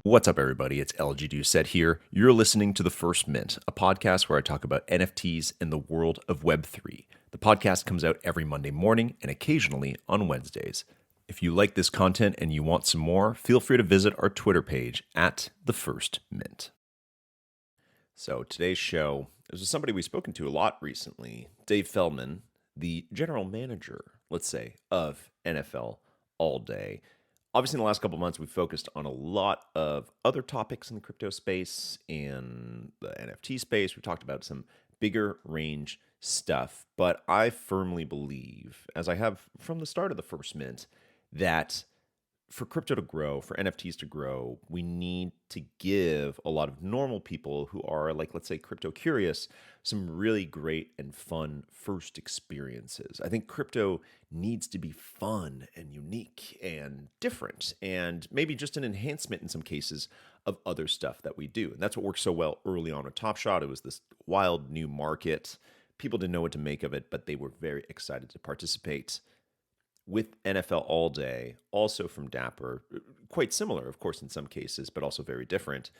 What's up, everybody? It's LG Doucette here. You're listening to The First Mint, a podcast where I talk about NFTs and the world of Web3. The podcast comes out every Monday morning and occasionally on Wednesdays. If you like this content and you want some more, feel free to visit our Twitter page at The First Mint. So today's show is with somebody we've spoken to a lot recently, Dave Feldman, the general manager, let's say, of NFL All Day. Obviously, in the last couple of months, we've focused on a lot of other topics in the crypto space, in the NFT space. We've talked about some bigger range stuff, but I firmly believe, as I have from the start of the First Mint, that for crypto to grow, for NFTs to grow, we need to give a lot of normal people who are, like, let's say, crypto curious, some really great and fun first experiences. I think crypto needs to be fun and unique and different, and maybe just an enhancement in some cases of other stuff that we do. And that's what worked so well early on with Top Shot. It was this wild new market. People didn't know what to make of it, but they were very excited to participate. With NFL All Day, also from Dapper, quite similar, of course, in some cases, but also very different.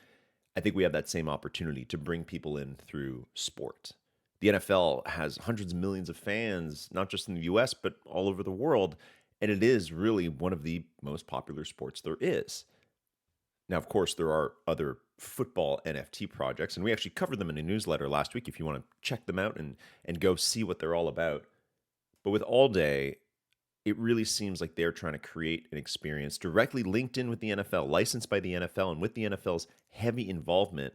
I think we have that same opportunity to bring people in through sport. The NFL has hundreds of millions of fans, not just in the US, but all over the world. And it is really one of the most popular sports there is. Now, of course, there are other football NFT projects, and we actually covered them in a newsletter last week if you want to check them out and go see what they're all about. But with All Day, it really seems like they're trying to create an experience directly linked in with the NFL, licensed by the NFL, and with the NFL's heavy involvement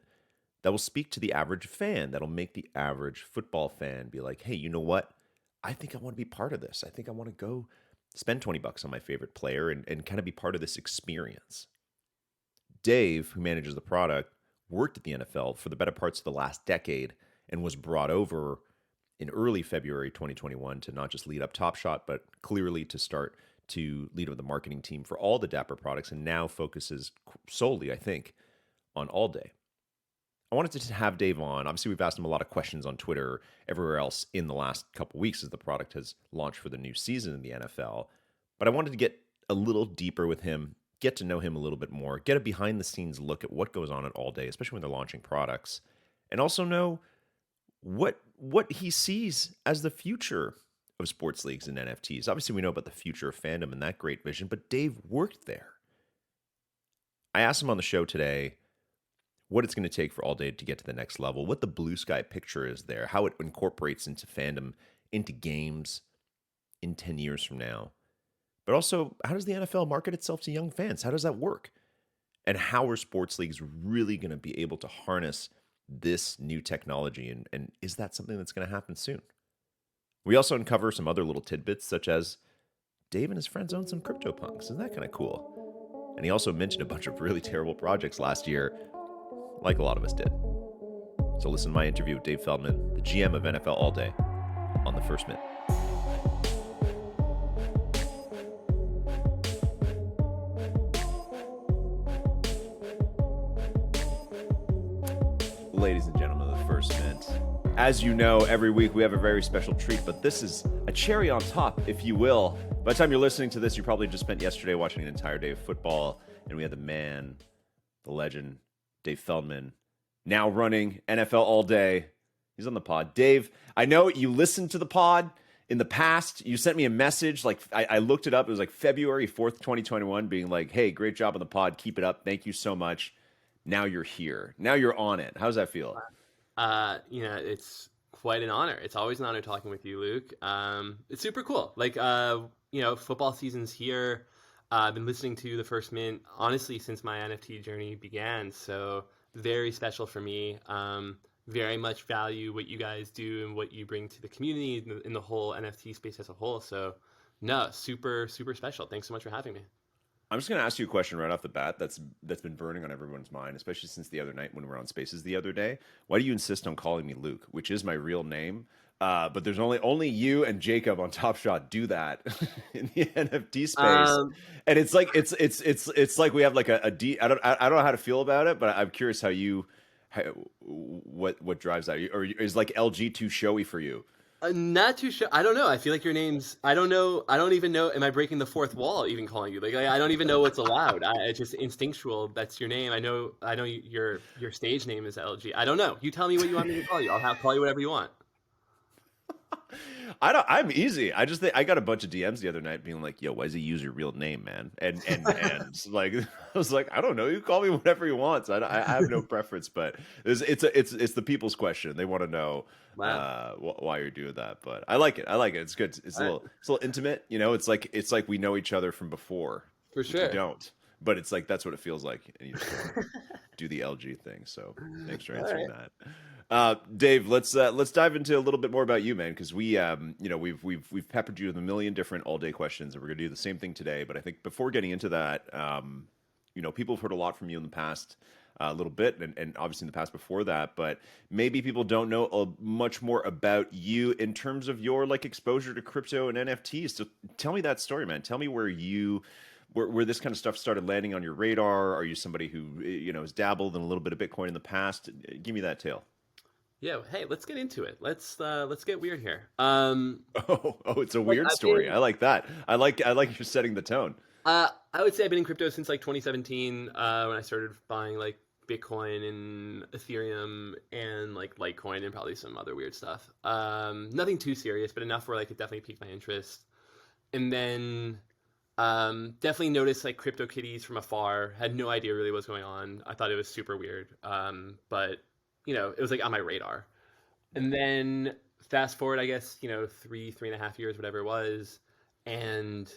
that will speak to the average fan, that'll make the average football fan be like, hey, you know what? I think I want to be part of this. I think I want to go spend $20 on my favorite player and kind of be part of this experience. Dave, who manages the product, worked at the NFL for the better parts of the last decade and was brought over in early February 2021 to not just lead up Top Shot, but clearly to start to lead up the marketing team for all the Dapper products, and now focuses solely, I think, on All Day. I wanted to have Dave on. Obviously, we've asked him a lot of questions on Twitter, everywhere else in the last couple of weeks as the product has launched for the new season in the NFL. But I wanted to get a little deeper with him, get to know him a little bit more, get a behind-the-scenes look at what goes on at All Day, especially when they're launching products, and also know what he sees as the future of sports leagues and NFTs. Obviously, we know about the future of fandom and that great vision, but Dave worked there. I asked him on the show today what it's going to take for All Day to get to the next level, what the blue sky picture is there, how it incorporates into fandom, into games in 10 years from now. But also, how does the NFL market itself to young fans? How does that work? And how are sports leagues really going to be able to harness this new technology, and is that something that's going to happen soon? We also uncover some other little tidbits, such as Dave and his friends own some CryptoPunks. Isn't that kind of cool? And he also mentioned a bunch of really terrible projects last year, like a lot of us did. So listen to my interview with Dave Feldman, the GM of NFL All Day, on The First Mint. Ladies and gentlemen of The First Mint, as you know, every week we have a very special treat, but this is a cherry on top, if you will. By the time you're listening to this, you probably just spent yesterday watching an entire day of football, and we had the man, the legend, Dave Feldman, now running NFL All Day. He's on the pod. Dave, I know you listened to the pod in the past. You sent me a message, like I looked it up. It was like February 4th, 2021, being like, hey, great job on the pod. Keep it up. Thank you so much. Now you're here. Now you're on it. How does that feel? It's quite an honor. It's always an honor talking with you, Luke. It's super cool. Football season's here. I've been listening to The First Mint, honestly, since my NFT journey began. So very special for me. Very much value what you guys do and what you bring to the community in the whole NFT space as a whole. So no, super, super special. Thanks so much for having me. I'm just going to ask you a question right off the bat that's been burning on everyone's mind, especially since the other night when we were on Spaces the other day. Why do you insist on calling me Luke, which is my real name? But there's only you and Jacob on Top Shot do that in the NFT space, and it's like it's like we have like a D. I don't know how to feel about it, but I'm curious what drives that, or is like LG too showy for you? Not too sure. I don't know. I feel like your name's. I don't know. I don't even know. Am I breaking the fourth wall even calling you? Like I don't even know what's allowed. It's just instinctual. That's your name. I know. I know your stage name is LG. I don't know. You tell me what you want me to call you. Call you whatever you want. I'm easy. I just think I got a bunch of DMs the other night being like, "Yo, why does he use your real name, man?" And like I was like, I don't know. You call me whatever you want. So I have no preference, but it's the people's question. They want to know Wow. why you're doing that. But I like it. I like it. It's good. It's All right. a little intimate. You know, it's like we know each other from before, For which we sure. don't. But it's like that's what it feels like, and you just want to do the LG thing. So thanks for All answering right. that. Dave, let's dive into a little bit more about you, man, because we've peppered you with a million different all day questions, and we're gonna do the same thing today. But I think before getting into that, people have heard a lot from you in the past, a little bit, and obviously in the past before that. But maybe people don't know much more about you in terms of your like exposure to crypto and NFTs. So tell me that story, man. Tell me where this kind of stuff started landing on your radar. Are you somebody who has dabbled in a little bit of Bitcoin in the past? Give me that tale. Yeah. Hey, let's get into it. Let's get weird here. It's a Like weird I've story. been I like that. I like you're setting the tone. I would say I've been in crypto since like 2017, when I started buying like Bitcoin and Ethereum and like Litecoin and probably some other weird stuff. Nothing too serious, but enough where like it definitely piqued my interest. And then definitely noticed like crypto kitties from afar. Had no idea really what was going on. I thought it was super weird. But it was like on my radar. And then fast forward, I guess, 3.5 years, whatever it was, and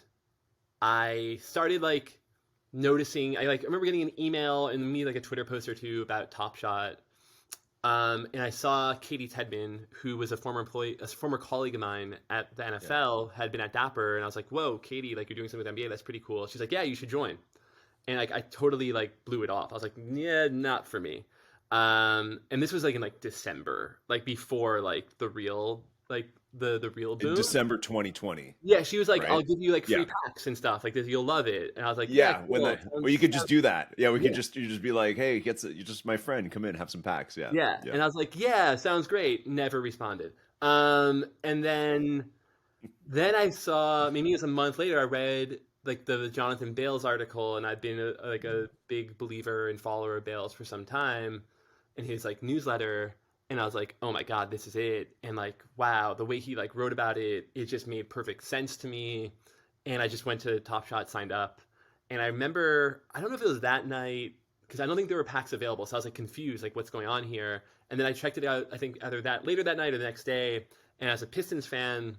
I started like noticing. I remember getting an email and me like a Twitter post or two about Top Shot. And I saw Katie Tedman, who was a former employee, a former colleague of mine at the Yeah. NFL, had been at Dapper, and I was like, "Whoa, Katie, like you're doing something with NBA, that's pretty cool." She's like, "Yeah, you should join." And like I totally like blew it off. I was like, "Yeah, not for me." And this was like in like December, like before like the real like the real In boom. December 2020, Yeah, she was like, "I'll right? give you like free Yeah. packs and stuff like this. You'll love it." And I was like, "Yeah, Yeah, when cool. the well, you could just do that. Yeah, we could Yeah, just you just be like, hey, you're just my friend. Come in, have some packs. Yeah, yeah." yeah. And I was like, "Yeah, sounds great." Never responded. And then I saw, maybe it was a month later, I read like the Jonathan Bales article, and I'd been like a big believer and follower of Bales for some time, in his like newsletter, and I was like, oh my god, this is it. And like, wow, the way he like wrote about it, it just made perfect sense to me. And I just went to Top Shot, signed up, and I remember, I don't know if it was that night because I don't think there were packs available, so I was like confused, like what's going on here. And then I checked it out. I think either that later that night or the next day. And as a Pistons fan,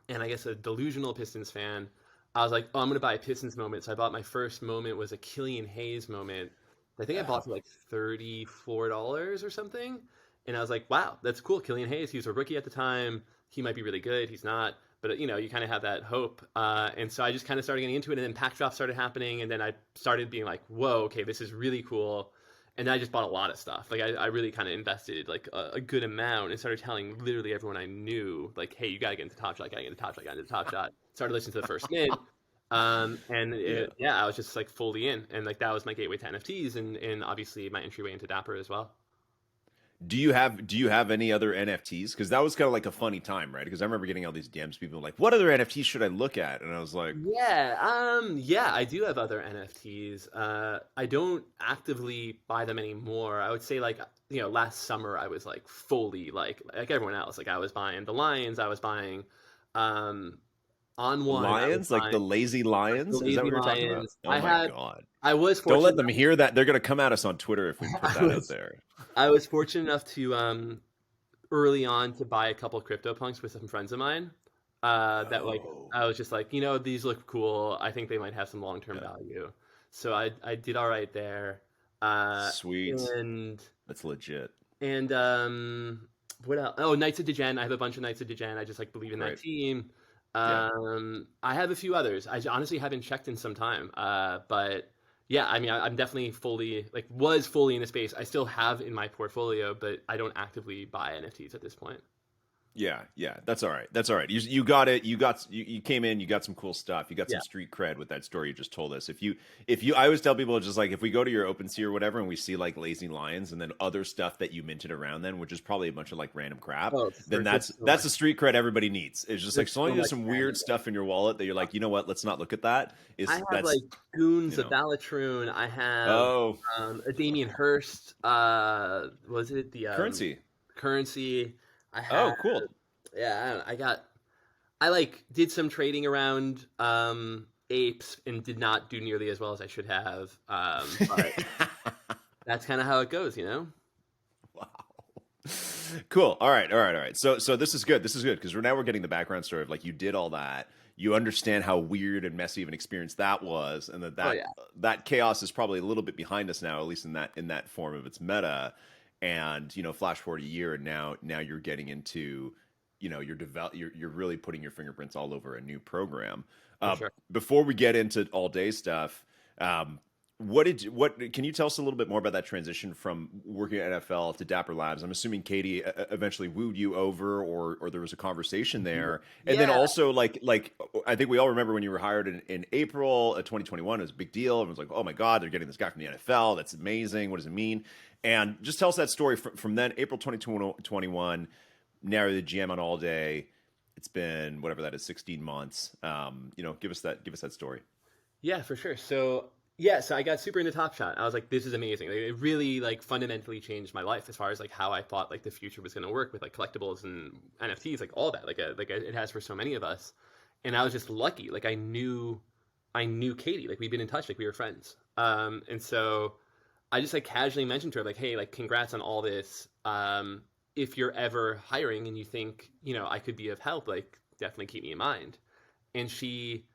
and I guess a delusional Pistons fan, I was like, oh, I'm gonna buy a Pistons moment. So I bought, my first moment was a Killian Hayes moment. I think I Uh, bought for like $34 or something. And I was like, wow, that's cool. Killian Hayes, he was a rookie at the time. He might be really good. He's not. But you kind of have that hope. And so I just kind of started getting into it. And then pack drops started happening. And then I started being like, whoa, okay, this is really cool. And then I just bought a lot of stuff. Like I really kind of invested like a good amount and started telling literally everyone I knew, like, hey, you gotta get into Top Shot, gotta get into Top Shot, gotta get into Top Shot. Started listening to the first mint. yeah. Yeah, I was just like fully in, and like that was my gateway to NFTs, and obviously my entryway into Dapper as well. Do you have any other NFTs? Because that was kind of like a funny time, right? Because I remember getting all these DMs, people like, "What other NFTs should I look at?" And I was like, Yeah, I do have other NFTs. I don't actively buy them anymore. I would say like, last summer I was like fully like everyone else. Like I was buying the Lions, I was buying um on one, I was "Lions, like the buying lazy the lions." Is that Lazy what you're talking about? Lions. Oh my god! I was Don't let fortunate them hear that. They're gonna come at us on Twitter if we put I that out was there. I was fortunate enough to early on to buy a couple of CryptoPunks with some friends of mine. That like Oh, I was just like, these look cool. I think they might have some long term yeah, value. So I did all right there. Uh, sweet. and That's legit. and what else? Oh, Knights of Degen. I have a bunch of Knights of Degen. I just like believe in that Right. team. Yeah. I have a few others. I honestly haven't checked in some time. But yeah, I mean, I'm definitely fully like was fully in the space. I still have in my portfolio, but I don't actively buy NFTs at this point. Yeah, that's all right. That's all right. You got it. You came in. You got some cool stuff. You got some Yeah. street cred with that story you just told us. If you, I always tell people just like if we go to your OpenSea or whatever, and we see like lazy lions and then other stuff that you minted around then, which is probably a bunch of like random crap, Oh, then there's so that's much. the street cred everybody needs. It's just like There's so long so as there's much some weird random. stuff in your wallet that you're like, you know what, let's not look at that. I Is have that's like Goons you of know Valatroon. I have oh a Damien Hirst. Was it the currency. currency? I had Oh, cool. yeah. I like did some trading around apes and did not do nearly as well as I should have. But that's kind of how it goes, you know. Wow. Cool. All right. All right. All right. So this is good. This is good because now we're getting the background story of like you did all that. You understand how weird and messy of an experience that was, and that Oh that yeah, that chaos is probably a little bit behind us now, at least in that form of its meta. And flash forward a year, and now you're getting into, you're really putting your fingerprints all over a new program. for sure. Before we get into all day stuff, um, what can you tell us a little bit more about that transition from working at NFL to Dapper Labs? I'm assuming Katie eventually wooed you over, or there was a conversation there, and then Yeah, also like I think we all remember when you were hired in April of 2021. It was a big deal. Everyone's like, oh my god, they're getting this guy from the NFL. That's amazing. What does it mean? And just tell us that story from then, April 2021. Now you're the GM on All Day. It's been whatever that is, 16 months. Give us that story. yeah, for sure. So yeah, so I got super into Top Shot. I was like, this is amazing. Like, it really like fundamentally changed my life as far as like how I thought like the future was going to work with like collectibles and NFTs, like all that, it has for so many of us. And I was just lucky. Like I knew Katie. Like we'd been in touch. Like we were friends. And so I just like casually mentioned to her like, hey, like congrats on all this. If you're ever hiring and you think I could be of help, like definitely keep me in mind. And she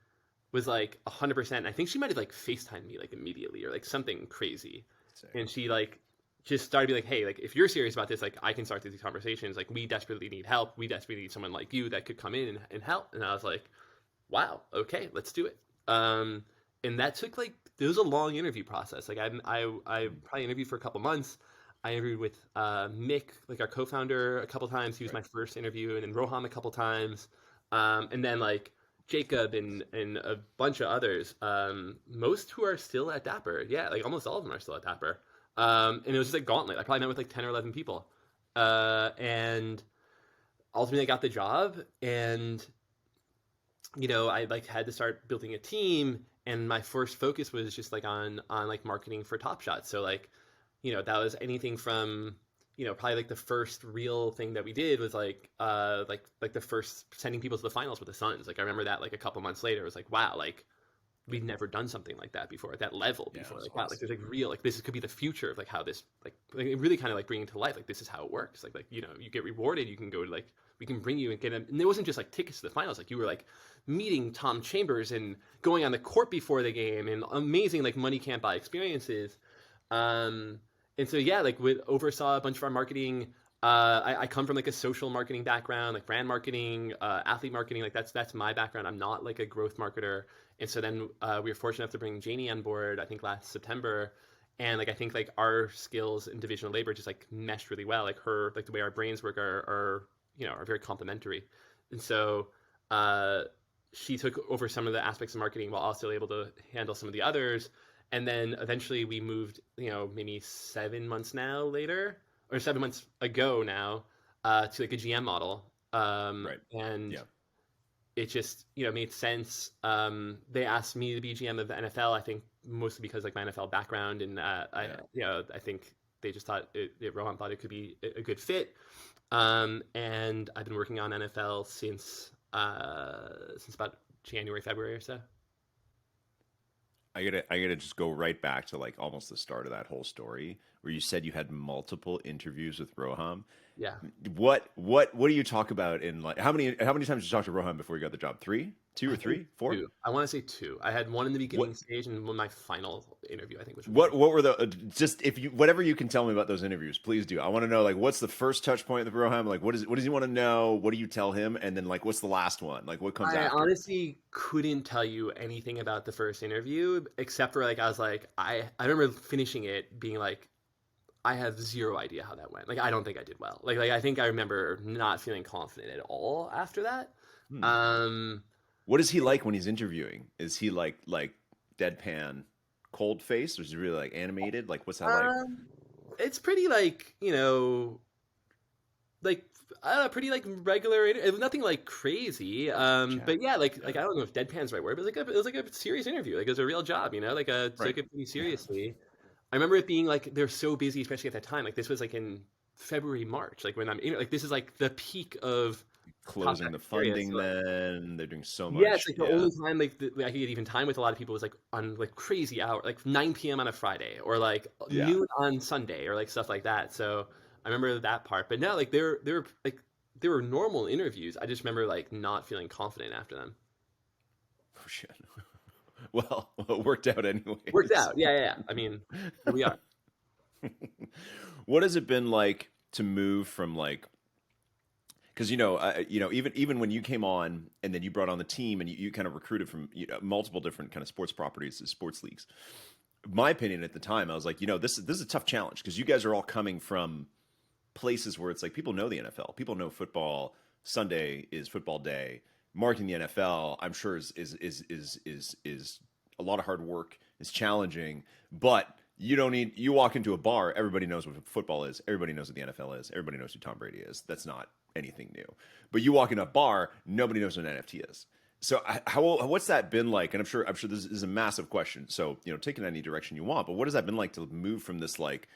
was like 100%. I think she might have like FaceTimed me like immediately or like something crazy. Sick. And she like just started to be like, hey, like if you're serious about this, like I can start these conversations. Like we desperately need help. We desperately need someone like you that could come in and help. And I was like, wow, okay, let's do it. And that took like it was a long interview process. Like I probably interviewed for a couple months. I interviewed with Mick, like our co-founder, a couple times. He was Right. my first interview, and then Roham a couple times, and then like Jacob and a bunch of others. Most who are still at Dapper, yeah, like almost all of them are still at Dapper. And it was just like gauntlet. I probably met with like 10 or 11 people, and ultimately I got the job, and I like had to start building a team, and my first focus was just like on like marketing for Top Shot. So like, that was anything from probably like the first real thing that we did was like the first sending people to the finals with the Suns. Like I remember that like a couple months later, it was like wow, like we've never done something like that before at that level Yeah, it before. was Like wow, like awesome. there's like real like this could be the future of like how this like it really kind of like bringing to life like this is how it works. Like you get rewarded, you can go to like we can bring you and get them. And it wasn't just like tickets to the finals. Like you were like meeting Tom Chambers and going on the court before the game and amazing like money can't buy experiences. Um, and so yeah, like we oversaw a bunch of our marketing. I come from like a social marketing background, like brand marketing, athlete marketing. Like that's my background. I'm not like a growth marketer. And so then we were fortunate enough to bring Janie on board. I think last September, and like I think like our skills in divisional labor just like meshed really well. Like her, like the way our brains work are very complementary. And so uh, she took over some of the aspects of marketing while also able to handle some of the others. And then eventually we moved, maybe 7 months now later, or 7 months ago now, to like a GM model. Right. And Yeah. it just, made sense. They asked me to be GM of the NFL, I think mostly because like my NFL background. And Yeah. I think they just thought Rohan thought it could be a good fit. And I've been working on NFL since about January, February or so. I gotta just go right back to like almost the start of that whole story where you said you had multiple interviews with Roham. Yeah. What do you talk about in like how many times did you talk to Rohan before you got the job? Three? Two I or think three? Four? two. I want to say two. I had one in the What beginning stage and one my final interview, I think, which was one. what were the just if you whatever you can tell me about those interviews, please do. I want to know like what's the first touch point with Roham? Like what does he want to know? What do you tell him? And then like what's the last one? Like what comes I after? honestly couldn't tell you anything about the first interview except for like I was like I remember finishing it being like I have zero idea how that went. Like, I don't think I did well. Like I think I remember not feeling confident at all after that. Hmm. Um, What is he like when he's interviewing? Is he like deadpan, cold face, or is he really like animated? Like, what's that like? um, it's pretty like, like I don't know, pretty like regular. It was nothing like crazy. Chat. But yeah, like Yeah. I don't know if deadpan's the right word, but it was like a serious interview. Like it was a real job, like Right. took it pretty Yeah. seriously. I remember it being like they're so busy, especially at that time. Like this was like in February, March. Like when like this is like the peak of Closing contact the area. funding, So like then they're doing so yeah, it's much. like the Yeah. only time like I could get even time with a lot of people was like on like crazy hour, like 9 p.m. on a Friday or like Yeah. noon on Sunday or like stuff like that. So I remember that part. But no, like they were like they were normal interviews. I just remember like not feeling confident after them. Oh shit. Well, it worked out Worked anyways. out. Yeah, yeah, yeah. I mean, here we are. What has it been like to move from like because even when you came on and then you brought on the team and you kind of recruited from multiple different kind of sports properties, sports leagues. My opinion at the time, I was like, this is a tough challenge because you guys are all coming from places where it's like people know the NFL, people know football. Sunday is football day. Marking the NFL, I'm sure is a lot of hard work. It's challenging, but you walk into a bar, everybody knows what football is, everybody knows what the NFL is, everybody knows who Tom Brady is. That's not anything new. But you walk in a bar, nobody knows what an NFT is. So what's that been like? And I'm sure this is a massive question. So take it any direction you want. But what has that been like to move from this like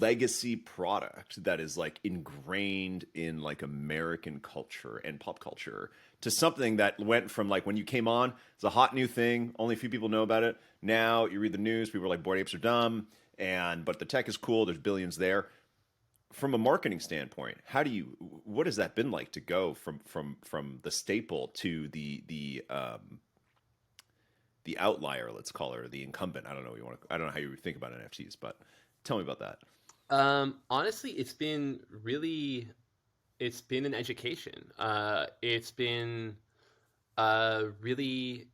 legacy product that is like ingrained in like American culture and pop culture to something that went from like when you came on, it's a hot new thing, only a few people know about it. Now you read the news, people are like Bored Apes are dumb, and but the tech is cool, there's billions there. From a marketing standpoint, what has that been like to go from the staple to the outlier, let's call her, the incumbent? I don't know how you think about NFTs, but tell me about that. Honestly, it's been an education. It's been really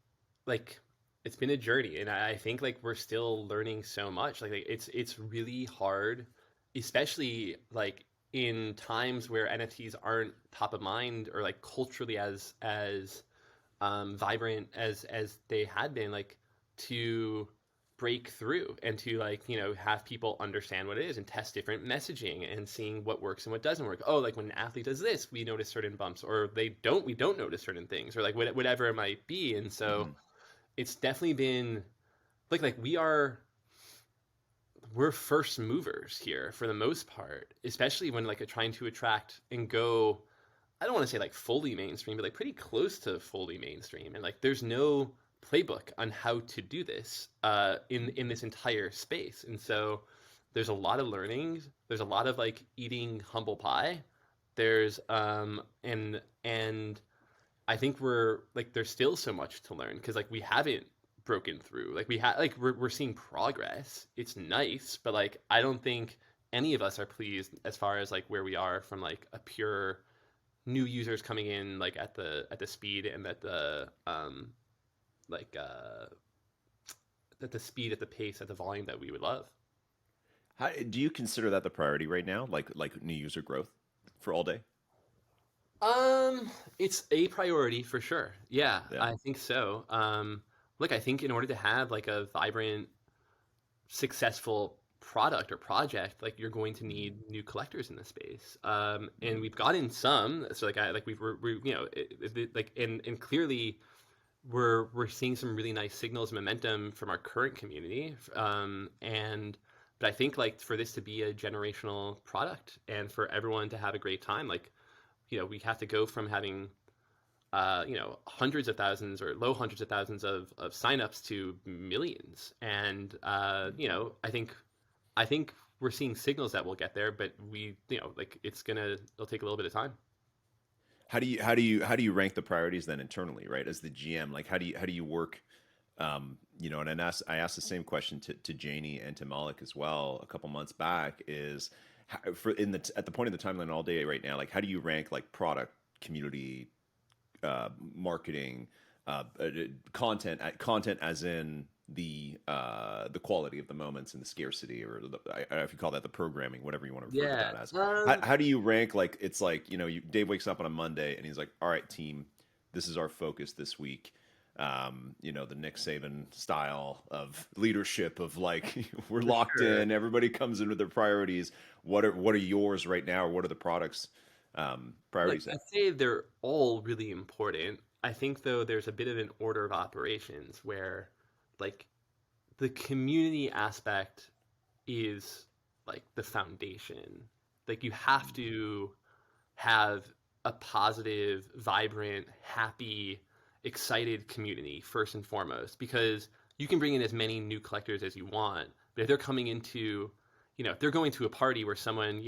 like it's been a journey, and I think like we're still learning so much. It's really hard, especially like in times where NFTs aren't top of mind or like culturally as vibrant as they had been, like to break through and to like have people understand what it is and test different messaging and seeing what works and what doesn't work. Oh, like when an athlete does this, we notice certain bumps, or we don't notice certain things, or like whatever it might be. And so Hmm. it's definitely been like we're first movers here for the most part, especially when like trying to attract and go, I don't want to say like fully mainstream, but like pretty close to fully mainstream. And like there's no playbook on how to do this in this entire space. And so there's a lot of learning. There's a lot of like eating humble pie. There's and I think we're like there's still so much to learn because like we haven't broken through. Like we're seeing progress. It's nice, but like I don't think any of us are pleased as far as like where we are from like a pure new users coming in like at the speed and like at the speed, at the pace, at the volume that we would love. How do you consider that the priority right now? Like new user growth for all day? It's a priority for sure. Yeah, Yeah. I think so. Look, I think in order to have like a vibrant, successful product or project, like you're going to need new collectors in the space. And Mhm. we've gotten some. So like we're like and clearly we're seeing some really nice signals and momentum from our current community. And but I think like for this to be a generational product and for everyone to have a great time, like we have to go from having hundreds of thousands or low hundreds of thousands of signups to millions. And I think we're seeing signals that we'll get there, but like it'll take a little bit of time. How do you rank the priorities then internally, right? As the GM, like how do you work? And I asked the same question to Janie and to Malik as well a couple months back. Is for in the at the point of the timeline all day right now, like how do you rank like product, community, marketing, content as in the the quality of the moments and the scarcity, or I don't know if you call that the programming, whatever you want to refer to Yeah. that as. How do you rank, like, it's like, Dave wakes up on a Monday and he's like, all right, team, this is our focus this week. The Nick Saban style of leadership of like we're For locked sure. in, everybody comes in with their priorities. What are yours right now, or what are the products Like, priorities at? I'd say they're all really important. I think, though, there's a bit of an order of operations where, like, the community aspect is like the foundation. Like, you have to have a positive, vibrant, happy, excited community first and foremost, because you can bring in as many new collectors as you want, but if they're coming into, if they're going to a party where someone,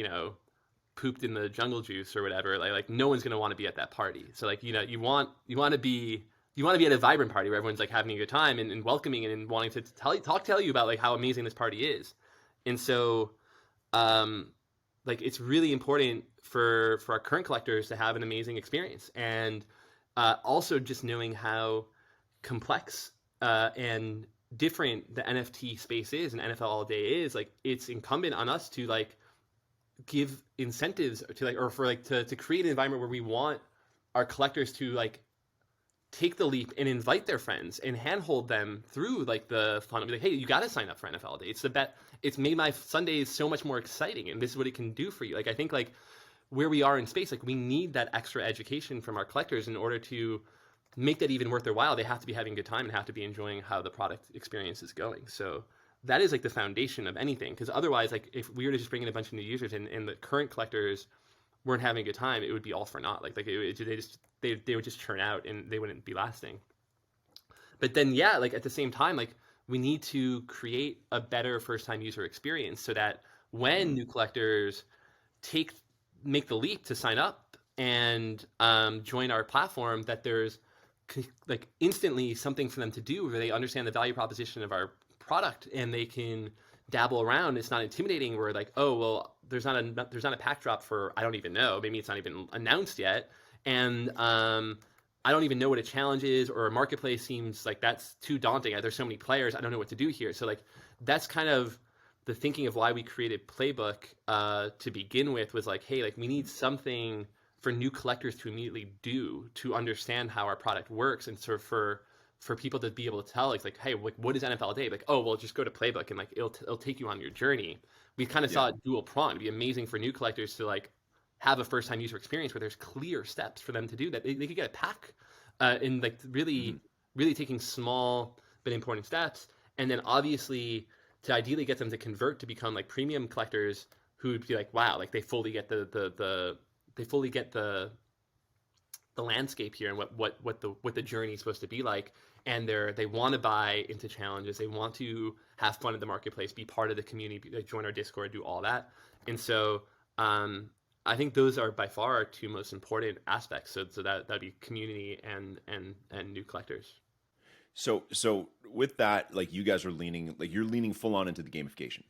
pooped in the jungle juice or whatever, like no one's going to want to be at that party. So, like, you want to be at a vibrant party where everyone's like having a good time and welcoming and wanting to tell you about like how amazing this party is. And so, um, like, it's really important for our current collectors to have an amazing experience, and also just knowing how complex and different the NFT space is and NFL All Day is. Like, it's incumbent on us to like give incentives to like, or for like to create an environment where we want our collectors to like take the leap and invite their friends and handhold them through like the fun of like, hey, you got to sign up for NFL Day. It's the bet. It's made my Sundays so much more exciting, and this is what it can do for you. Like, I think like where we are in space, like we need that extra education from our collectors in order to make that even worth their while. They have to be having a good time and have to be enjoying how the product experience is going. So that is like the foundation of anything. Because otherwise, like if we were to just bring in a bunch of new users and the current collectors weren't having a good time, it would be all for naught. They would just churn out and they wouldn't be lasting. But then, yeah, like at the same time, like we need to create a better first time user experience so that when Mm, new collectors take make the leap to sign up and join our platform, that there's like instantly something for them to do where they understand the value proposition of our product and they can dabble around. It's not intimidating. Where like, oh well, there's not a pack drop for, I don't even know. Maybe it's not even announced yet, and I don't even know what a challenge is, or a marketplace seems like that's too daunting. There's so many players. I don't know what to do here. So like that's kind of the thinking of why we created Playbook to begin with, was like, hey, like we need something for new collectors to immediately do to understand how our product works, and sort of for people to be able to tell, like hey, like what is NFL Day? Like, oh well, just go to Playbook and like it'll take you on your journey. We kind of yeah. saw it dual prong. It'd be amazing for new collectors to like have a first time user experience where there's clear steps for them to do that. They could get a pack in like Mhm. really taking small but important steps, and then obviously to ideally get them to convert to become like premium collectors who would be like, wow, like they fully get they fully get the landscape here and what the journey is supposed to be like, and they want to buy into challenges, they want to have fun in the marketplace, be part of the community, like join our Discord, do all that. And so I think those are by far our two most important aspects. So that'd be community and new collectors. So with that, like you guys are leaning, like you're leaning full on into the gamification,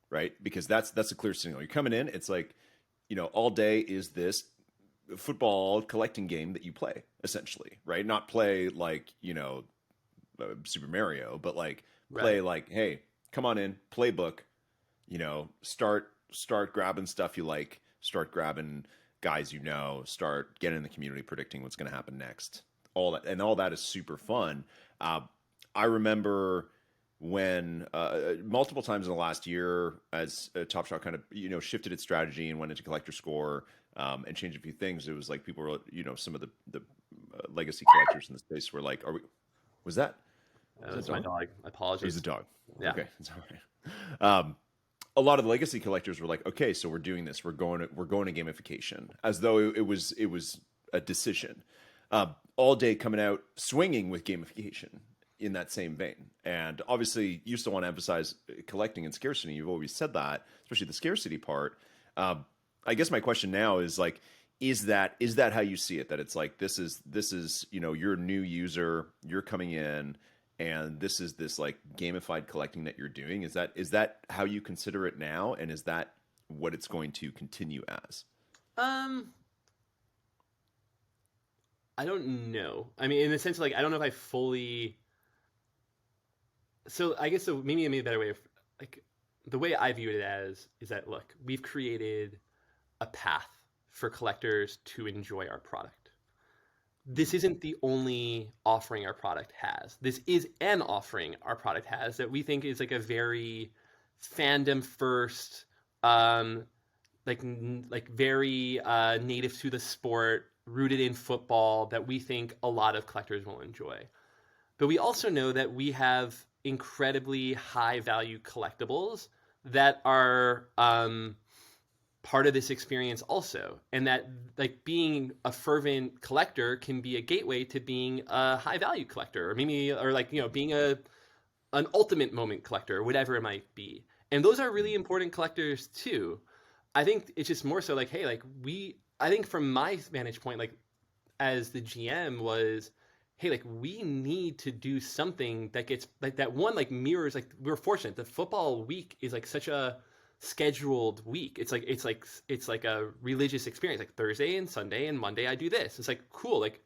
right? Because that's a clear signal. You're coming in, it's like, all day is this football collecting game that you play essentially, right? Not play like, Super Mario, but like play Right. like, hey, come on in, playbook, start grabbing stuff you like, start grabbing guys, start getting in the community, predicting what's going to happen next. All that is super fun. Uh, I remember when multiple times in the last year, as Top Shot kind of shifted its strategy and went into collector score, and changed a few things. It was like people were, some of the legacy collectors in the space were like, "Are we? Was that That was that was my dog? dog. It was a Apologies. dog. Yeah. Okay, it's all right." A lot of the legacy collectors were like, "Okay, so we're doing this. We're going to gamification," as though it was a decision. All day coming out swinging with gamification in that same vein. And obviously, you still want to emphasize collecting and scarcity. You've always said that, especially the scarcity part. I guess my question now is like, is that how you see it? That it's like this is you're a new user, you're coming in, and this like gamified collecting that you're doing. Is that how you consider it now, and is that what it's going to continue as? Um, I don't know. I mean, in the sense of like, I don't know if I fully So I guess so maybe a better way of like the way I view it as is that look, we've created a path for collectors to enjoy our product. This isn't the only offering our product has. This is an offering our product has that we think is like a very fandom first, um, like very native to the sport, rooted in football that we think a lot of collectors will enjoy. But we also know that we have incredibly high value collectibles that are part of this experience also, and that like being a fervent collector can be a gateway to being a high value collector, or maybe or like being a an ultimate moment collector or whatever it might be. And those are really important collectors too. I think it's just more so like, hey, like I think from my vantage point, like as the GM was, hey, like we need to do something that gets like that one like mirrors like we're fortunate. The football week is like such a scheduled week. It's like a religious experience. Like Thursday and Sunday and Monday I do this. It's like cool. Like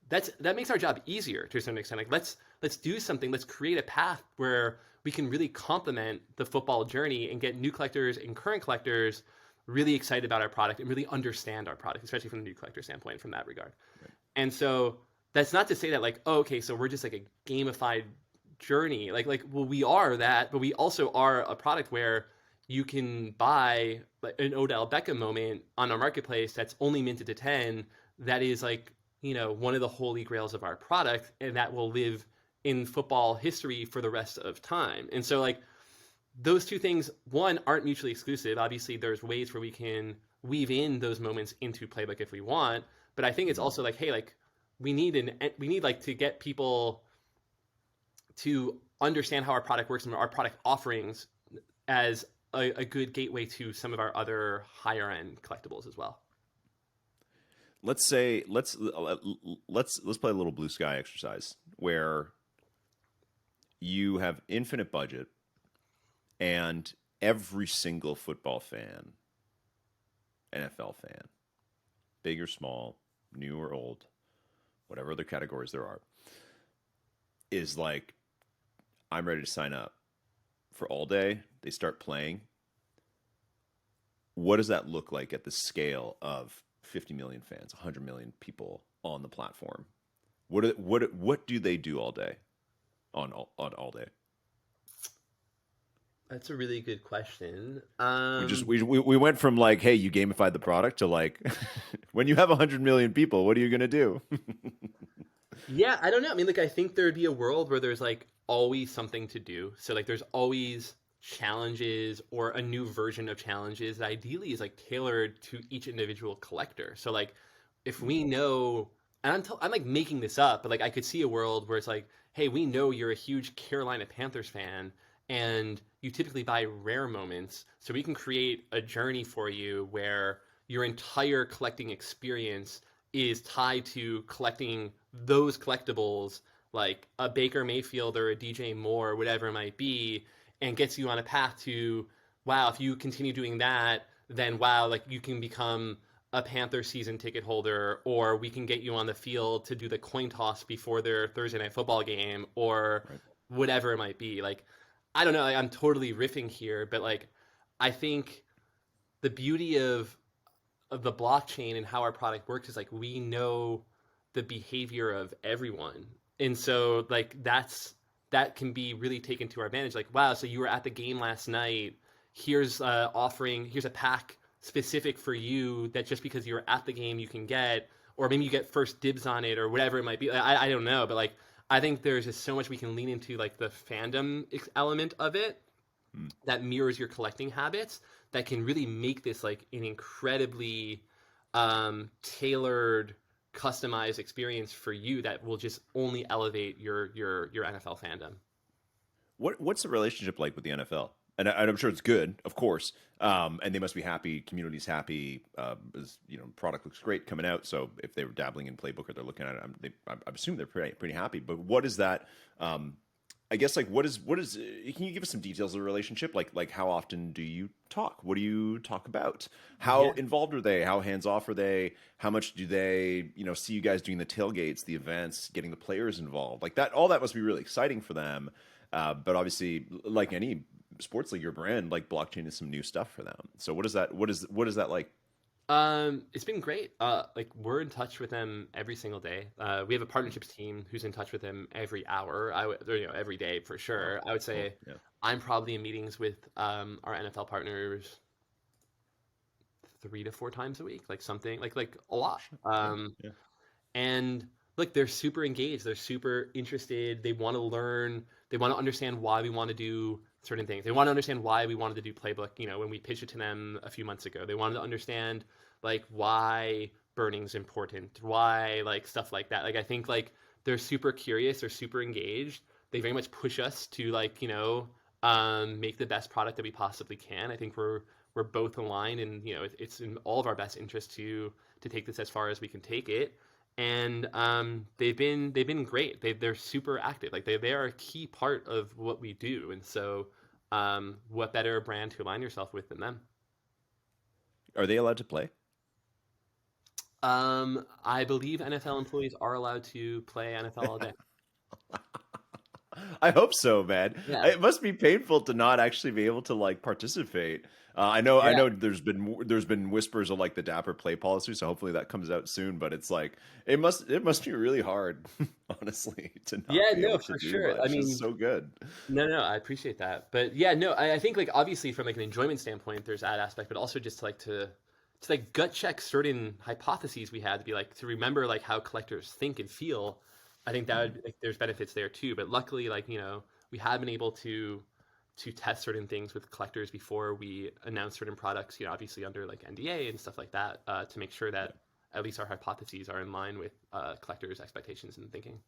that makes our job easier to a certain extent. Like let's do something. Let's create a path where we can really complement the football journey and get new collectors and current collectors really excited about our product and really understand our product, especially from the new collector standpoint from that regard. Right. And so that's not to say that like, oh, okay, so we're just like a gamified journey. Like well, we are that, but we also are a product where you can buy like an Odell Beckham moment on our marketplace that's only minted to 10. That is like, one of the holy grails of our product, and that will live in football history for the rest of time. And so like those two things, one, aren't mutually exclusive. Obviously, there's ways where we can weave in those moments into Playbook if we want. But I think it's also like, hey, like we need like to get people to understand how our product works and our product offerings as a good gateway to some of our other higher end collectibles as well. Let's say let's play a little blue sky exercise where you have infinite budget and every single football fan, NFL fan, big or small, new or old, whatever other categories there are, is like, I'm ready to sign up for all day. They start playing. What does that look like at the scale of 50 million fans, 100 million people on the platform? What do they do all day on all day? That's a really good question. We went from like, hey, you gamified the product to like, when you have 100 million people, what are you gonna do? Yeah, I don't know. I mean, like, I think there'd be a world where there's like always something to do. So like, there's always challenges or a new version of challenges that ideally is like tailored to each individual collector. So like, if we know, and I'm like making this up, but like I could see a world where it's like, hey, we know you're a huge Carolina Panthers fan, and you typically buy rare moments, so we can create a journey for you where your entire collecting experience is tied to collecting those collectibles, like a Baker Mayfield or a DJ Moore, whatever it might be, and gets you on a path to, wow, if you continue doing that, then wow, like you can become a Panther season ticket holder, or we can get you on the field to do the coin toss before their Thursday night football game, or Right. whatever it might be. Like, I don't know, I'm totally riffing here, but like, I think the beauty of the blockchain and how our product works is like we know the behavior of everyone, and so like that can be really taken to our advantage. Like, wow, so you were at the game last night, here's here's a pack specific for you that just because you're at the game you can get, or maybe you get first dibs on it or whatever it might be. I don't know, but like I think there's just so much we can lean into, like the fandom element of it Hmm. that mirrors your collecting habits, that can really make this like an incredibly tailored, customized experience for you that will just only elevate your NFL fandom. What's the relationship like with the NFL? And I'm sure it's good, of course. And they must be happy. Community's happy. Product looks great coming out. So if they were dabbling in Playbook or they're looking at it, I assume they're pretty happy. But what is that? I guess like what is? Can you give us some details of the relationship? Like how often do you talk? What do you talk about? How Yeah. involved are they? How hands off are they? How much do they see you guys doing the tailgates, the events, getting the players involved? Like that, all that must be really exciting for them. But obviously, like any sports league or brand, like blockchain is some new stuff for them. So what is that like? It's been great. Like we're in touch with them every single day. We have a partnerships team who's in touch with them every hour. Or, every day for Wow, sure. I would cool. say Yeah, I'm probably in meetings with our NFL partners 3 to 4 times a week, like something like a lot. sure. Yeah, yeah. And look, they're super engaged. They're super interested. They want to learn. They want to understand why we want to do certain things. They want to understand why we wanted to do playbook. When we pitched it to them a few months ago, they wanted to understand like why burning's important, why like stuff like that. Like I think like they're super curious. They're super engaged. They very much push us to like make the best product that we possibly can. I think we're both aligned, and it's in all of our best interest to take this as far as we can take it. And they've been great. They're super active. Like they are a key part of what we do. And so, what better brand to align yourself with than them? Are they allowed to play? I believe NFL employees are allowed to play NFL all day. I hope so, man. Yeah, It must be painful to not actually be able to like participate. I yeah, know. There's been whispers of like the Dapper play policy, so hopefully that comes out soon. But it's like it must be really hard, honestly, to not yeah. be No, able to for do sure. I much. It's mean, so good. no, no, I appreciate that. But yeah, no, I think like obviously from like an enjoyment standpoint, there's that aspect, but also just like to like gut check certain hypotheses we had to be like to remember like how collectors think and feel. I think that Mhm. would, like, there's benefits there too. But luckily, like we have been able to test certain things with collectors before we announce certain products. Obviously under like NDA and stuff like that, to make sure Yeah. that at least our hypotheses are in line with collectors' expectations and thinking.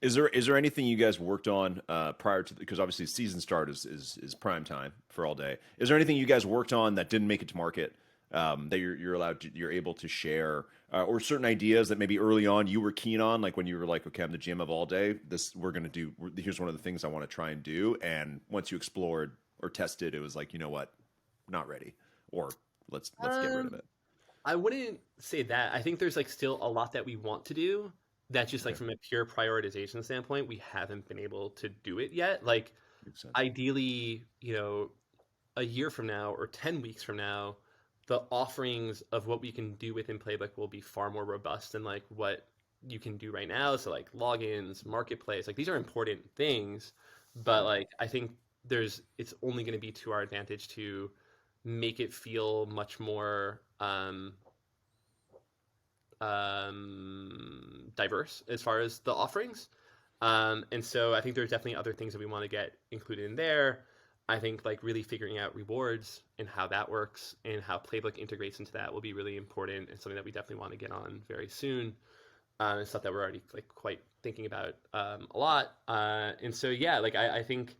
Is there anything you guys worked on prior to because obviously season start is prime time for all day. Is there anything you guys worked on that didn't make it to market that you're able to share or certain ideas that maybe early on you were keen on, like when you were like, okay, I'm the GM of all day. This we're gonna do. Here's one of the things I want to try and do. And once you explored or tested, it was like, you know what, not ready, or let's get rid of Um, it. I wouldn't say that. I think there's like still a lot that we want to do. That just like Okay, from a pure prioritization standpoint, we haven't been able to do it yet. Like makes sense. ideally, a year from now or 10 weeks from now, the offerings of what we can do within Playbook will be far more robust than like what you can do right now. So like logins, marketplace, like these are important things, but Yeah. like I think it's only going to be to our advantage to make it feel much more diverse as far as the offerings. And so I think there's definitely other things that we want to get included in there. I think like really figuring out rewards and how that works and how Playbook integrates into that will be really important and something that we definitely want to get on very soon. And stuff that we're already like quite thinking about a lot. And so yeah, like I think,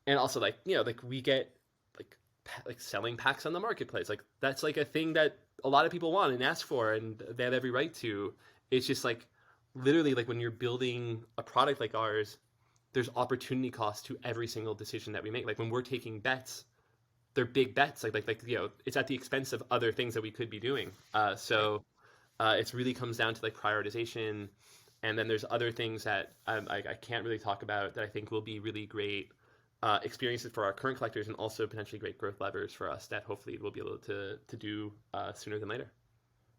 and also like like we get like like selling packs on the marketplace. Like that's like a thing that a lot of people want and ask for, and they have every right to. It's just like literally like when you're building a product like ours, there's opportunity cost to every single decision that we make. Like when we're taking bets, they're big bets. Like it's at the expense of other things that we could be doing. Right. It's really comes down to like prioritization, and then there's other things that I can't really talk about that I think will be really great experiences for our current collectors and also potentially great growth levers for us that hopefully we'll be able to do sooner than later.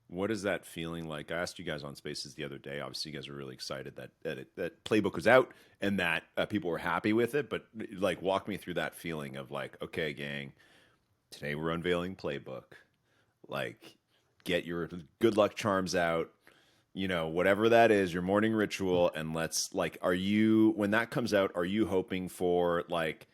What is that feeling like? I asked you guys on Spaces the other day. Obviously, you guys were really excited that Playbook was out and that people were happy with it. But like, walk me through that feeling of like, okay, gang, today we're unveiling Playbook. Like, get your good luck charms out. Whatever that is, your morning ritual, and let's like, are you when that comes out? Are you hoping for like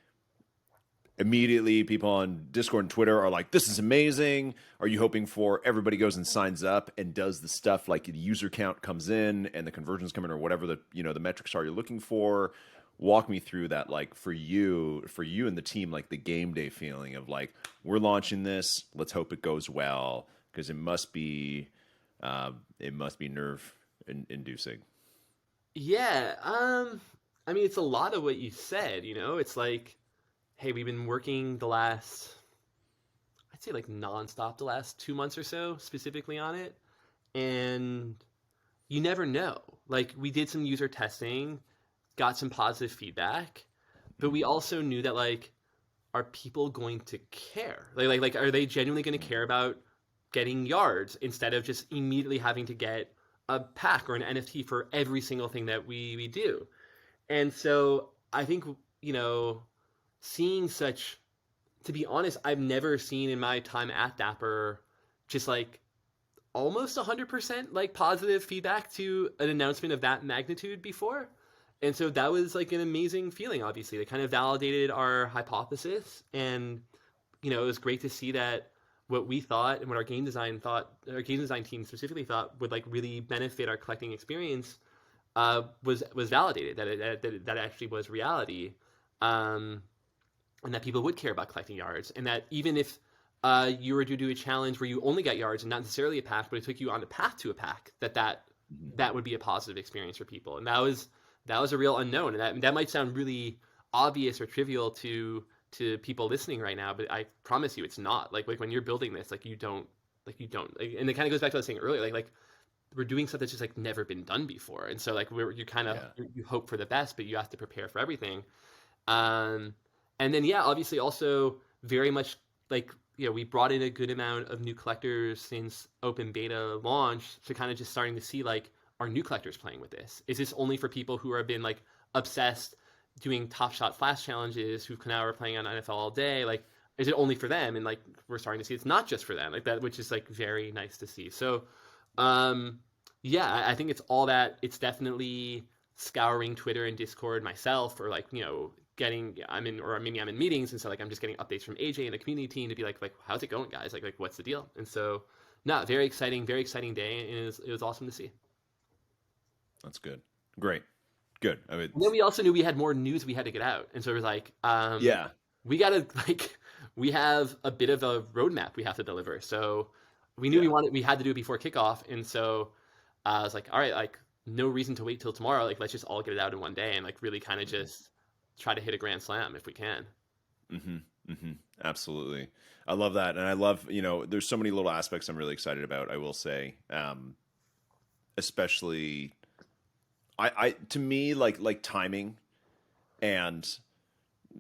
immediately people on Discord and Twitter are like, this is amazing? Are you hoping for everybody goes and signs up and does the stuff like the user count comes in and the conversions come in or whatever the metrics are you're looking for? Walk me through that, like for you and the team, like the game day feeling of like, we're launching this, let's hope it goes well, because it must be nerve inducing. Yeah, I mean it's a lot of what you said. It's like, hey, we've been working the last, I'd say like nonstop the last 2 months or so specifically on it, and you never know. Like we did some user testing, got some positive feedback. but we also knew that like, are people going to care? Like are they genuinely going to care about getting yards instead of just immediately having to get a pack or an NFT for every single thing that we do? And so I think, you know, seeing such, to be honest, I've never seen in my time at Dapper just like almost 100% like positive feedback to an announcement of that magnitude before. And so that was like an amazing feeling, obviously. They kind of validated our hypothesis. And, you know, it was great to see that what we thought and what our game design team specifically thought would like really benefit our collecting experience was validated, that it actually was reality. Um, and that people would care about collecting yards, and that even if you were to do a challenge where you only got yards and not necessarily a pack, but it took you on the path to a pack, that would be a positive experience for people. And that was a real unknown, and that might sound really obvious or trivial to people listening right now, but I promise you, it's not. Like when you're building this, like you don't, and it kind of goes back to what I was saying earlier, like we're doing stuff that's just like never been done before, and so like you kind of you hope for the best, but you have to prepare for everything. Um, and then yeah, obviously also very much like, you know, we brought in a good amount of new collectors since open beta launch, so kind of just starting to see like, are new collectors playing with this? Is this only for people who have been like obsessed doing Top Shot Flash challenges, who now are playing on NFL all day? Like, is it only for them? And like we're starting to see it's not just for them, like that, which is like very nice to see. So um, yeah, I think it's all that. It's definitely scouring Twitter and Discord myself, or like, you know, maybe I'm in meetings, and so like I'm just getting updates from AJ and the community team to be like how's it going, guys? Like what's the deal? And so, no, very exciting day, and it was awesome to see. That's good. Great. Good. I mean, And then we also knew we had more news we had to get out, and so it was like, yeah. we gotta like, we have a bit of a roadmap we have to deliver. So we knew Yeah. we had to do it before kickoff, and so I was like, all right, like no reason to wait till tomorrow. Like let's just all get it out in one day and like really kind of just try to hit a grand slam if we can. Mm-hmm. Mm-hmm. Absolutely. I love that. And I love, you know, there's so many little aspects I'm really excited about, I will say. Especially to me, like timing and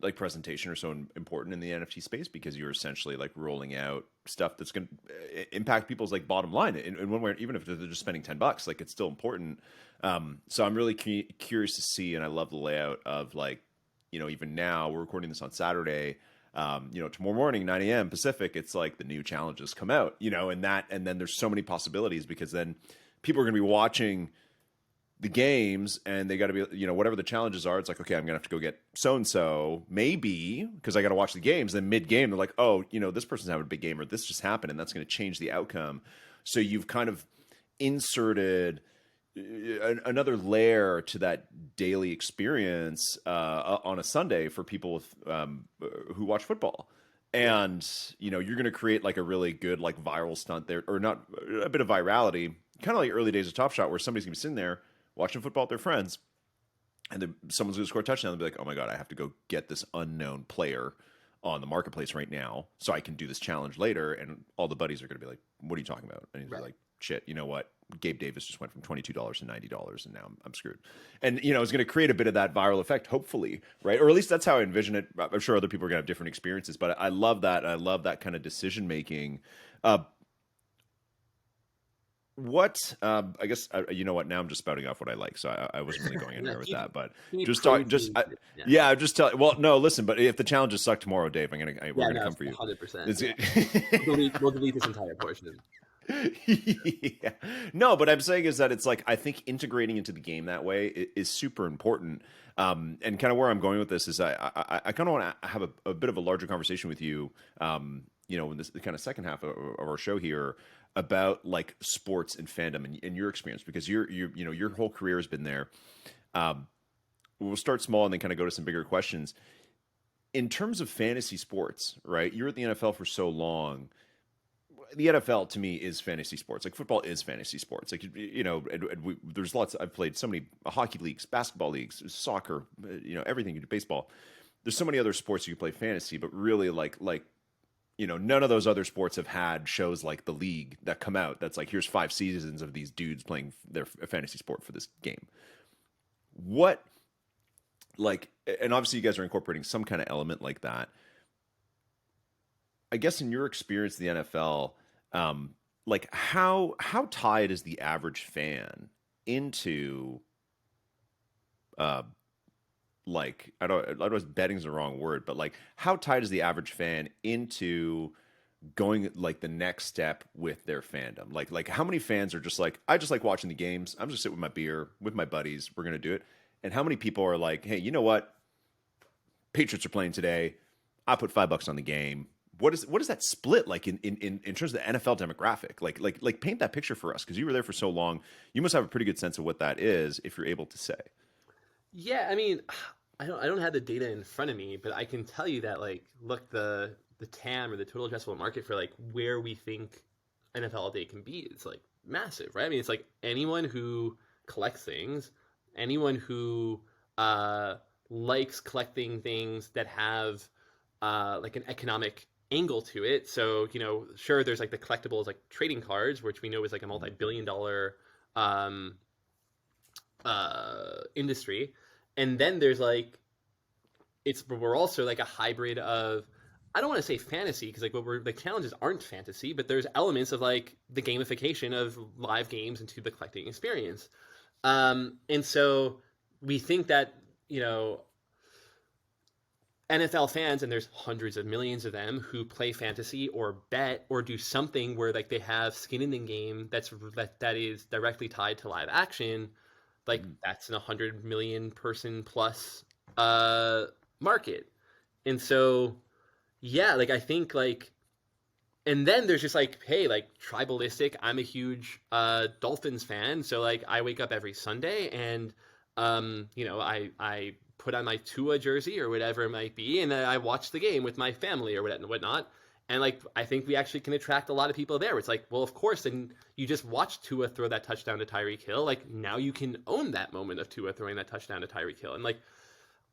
like presentation are so important in the NFT space, because you're essentially like rolling out stuff that's going to impact people's like bottom line in one way, even if they're just spending $10, like it's still important. So I'm really curious to see, and I love the layout of like, you know, even now we're recording this on Saturday. You know, tomorrow morning, 9 a.m. Pacific, it's like the new challenges come out, you know, and then there's so many possibilities, because then people are going to be watching the games and they got to be, you know, whatever the challenges are, it's like, okay, I'm gonna have to go get so and so, maybe because I got to watch the games. Then mid game they're like, oh, you know, this person's having a big game, or this just happened, and that's going to change the outcome. So you've kind of inserted another layer to that daily experience on a Sunday for people with, who watch football. And you know, you're going to create like a really good like viral stunt there, or not, a bit of virality, kind of like early days of Top Shot, where somebody's going to be sitting there watching football with their friends, and then someone's going to score a touchdown and be like, oh my God, I have to go get this unknown player on the marketplace right now so I can do this challenge later. And all the buddies are going to be like, what are you talking about? And he's like, shit, you know what? Gabe Davis just went from $22 to $90, and now I'm screwed. And, you know, it's going to create a bit of that viral effect, hopefully, right? Or at least that's how I envision it. I'm sure other people are going to have different experiences, but I love that. I love that kind of decision-making. I guess you know what? Now I'm just spouting off what I like, so I wasn't really going anywhere with that. But just talk, yeah, just tell. Well, no, listen. But if the challenges suck tomorrow, Dave, we're gonna come for you. 100%. We'll delete this entire portion. Yeah. No, but I'm saying is that it's like, I think integrating into the game that way is super important. And kind of where I'm going with this is I kind of want to have a bit of a larger conversation with you. You know, in this the kind of second half of our show here, about like sports and fandom and your experience, because you know, your whole career has been there. We'll start small and then kind of go to some bigger questions. In terms of fantasy sports, right? You're at the NFL for so long. The NFL to me is fantasy sports. Like football is fantasy sports. Like, you know, there's lots. I've played so many hockey leagues, basketball leagues, soccer, you know, everything. You do baseball. There's so many other sports you can play fantasy, but really like you know, none of those other sports have had shows like the league that come out. That's like, here's 5 seasons of these dudes playing their fantasy sport for this game. What like, and obviously you guys are incorporating some kind of element like that. I guess in your experience in the NFL, um, like how tied is the average fan into uh like I don't know if betting's the wrong word, but like how tied is the average fan into going like the next step with their fandom? Like how many fans are just like, I just like watching the games. I'm just sitting with my beer with my buddies. We're gonna do it. And how many people are like, hey, you know what? Patriots are playing today. I put $5 on the game. What is that split like in terms of the NFL demographic? Like paint that picture for us because you were there for so long. You must have a pretty good sense of what that is if you're able to say. Yeah, I mean, I don't have the data in front of me, but I can tell you that like look the TAM or the total addressable market for like where we think NFL day can be, it's like massive, right? I mean, it's like anyone who collects things, anyone who uh likes collecting things that have like an economic angle to it. So, sure, there's like the collectibles like trading cards, which we know is like a multi-billion dollar um industry. And then there's like we're also like a hybrid of, I don't want to say fantasy because like what we're the challenges aren't fantasy, but there's elements of like the gamification of live games into the collecting experience. And so we think that you know NFL fans, and there's hundreds of millions of them who play fantasy or bet or do something where like they have skin in the game that is directly tied to live action. Like Mm. that's an 100 million person plus uh market. And so yeah, like I think like, and then there's just like, hey, like tribalistic, I'm a huge Dolphins fan, so like I wake up every Sunday and I put on my Tua jersey or whatever it might be, and I watch the game with my family or whatnot. And like I think we actually can attract a lot of people there. It's like, well, of course, then you just watch Tua throw that touchdown to Tyreek Hill. Like now you can own that moment of Tua throwing that touchdown to Tyreek Hill. And like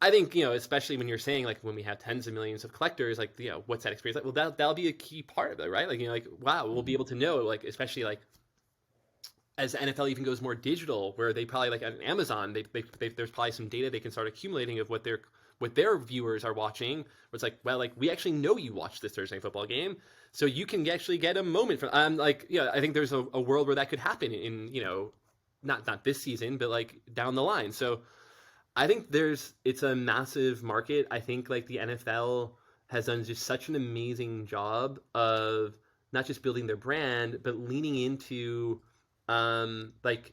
I think, especially when you're saying like when we have tens of millions of collectors, like, what's that experience like? Well, that'll be a key part of it, right? Like, like, wow, we'll be Mhm. able to know, like, especially like as the NFL even goes more digital, where they probably like at Amazon, there's probably some data they can start accumulating of what their viewers are watching. Where it's like, well, like we actually know you watched this Thursday football game, so you can actually get a moment from. Like, I think there's a world where that could happen in not this season, but like down the line. So I think it's a massive market. I think like the NFL has done just such an amazing job of not just building their brand, but leaning into like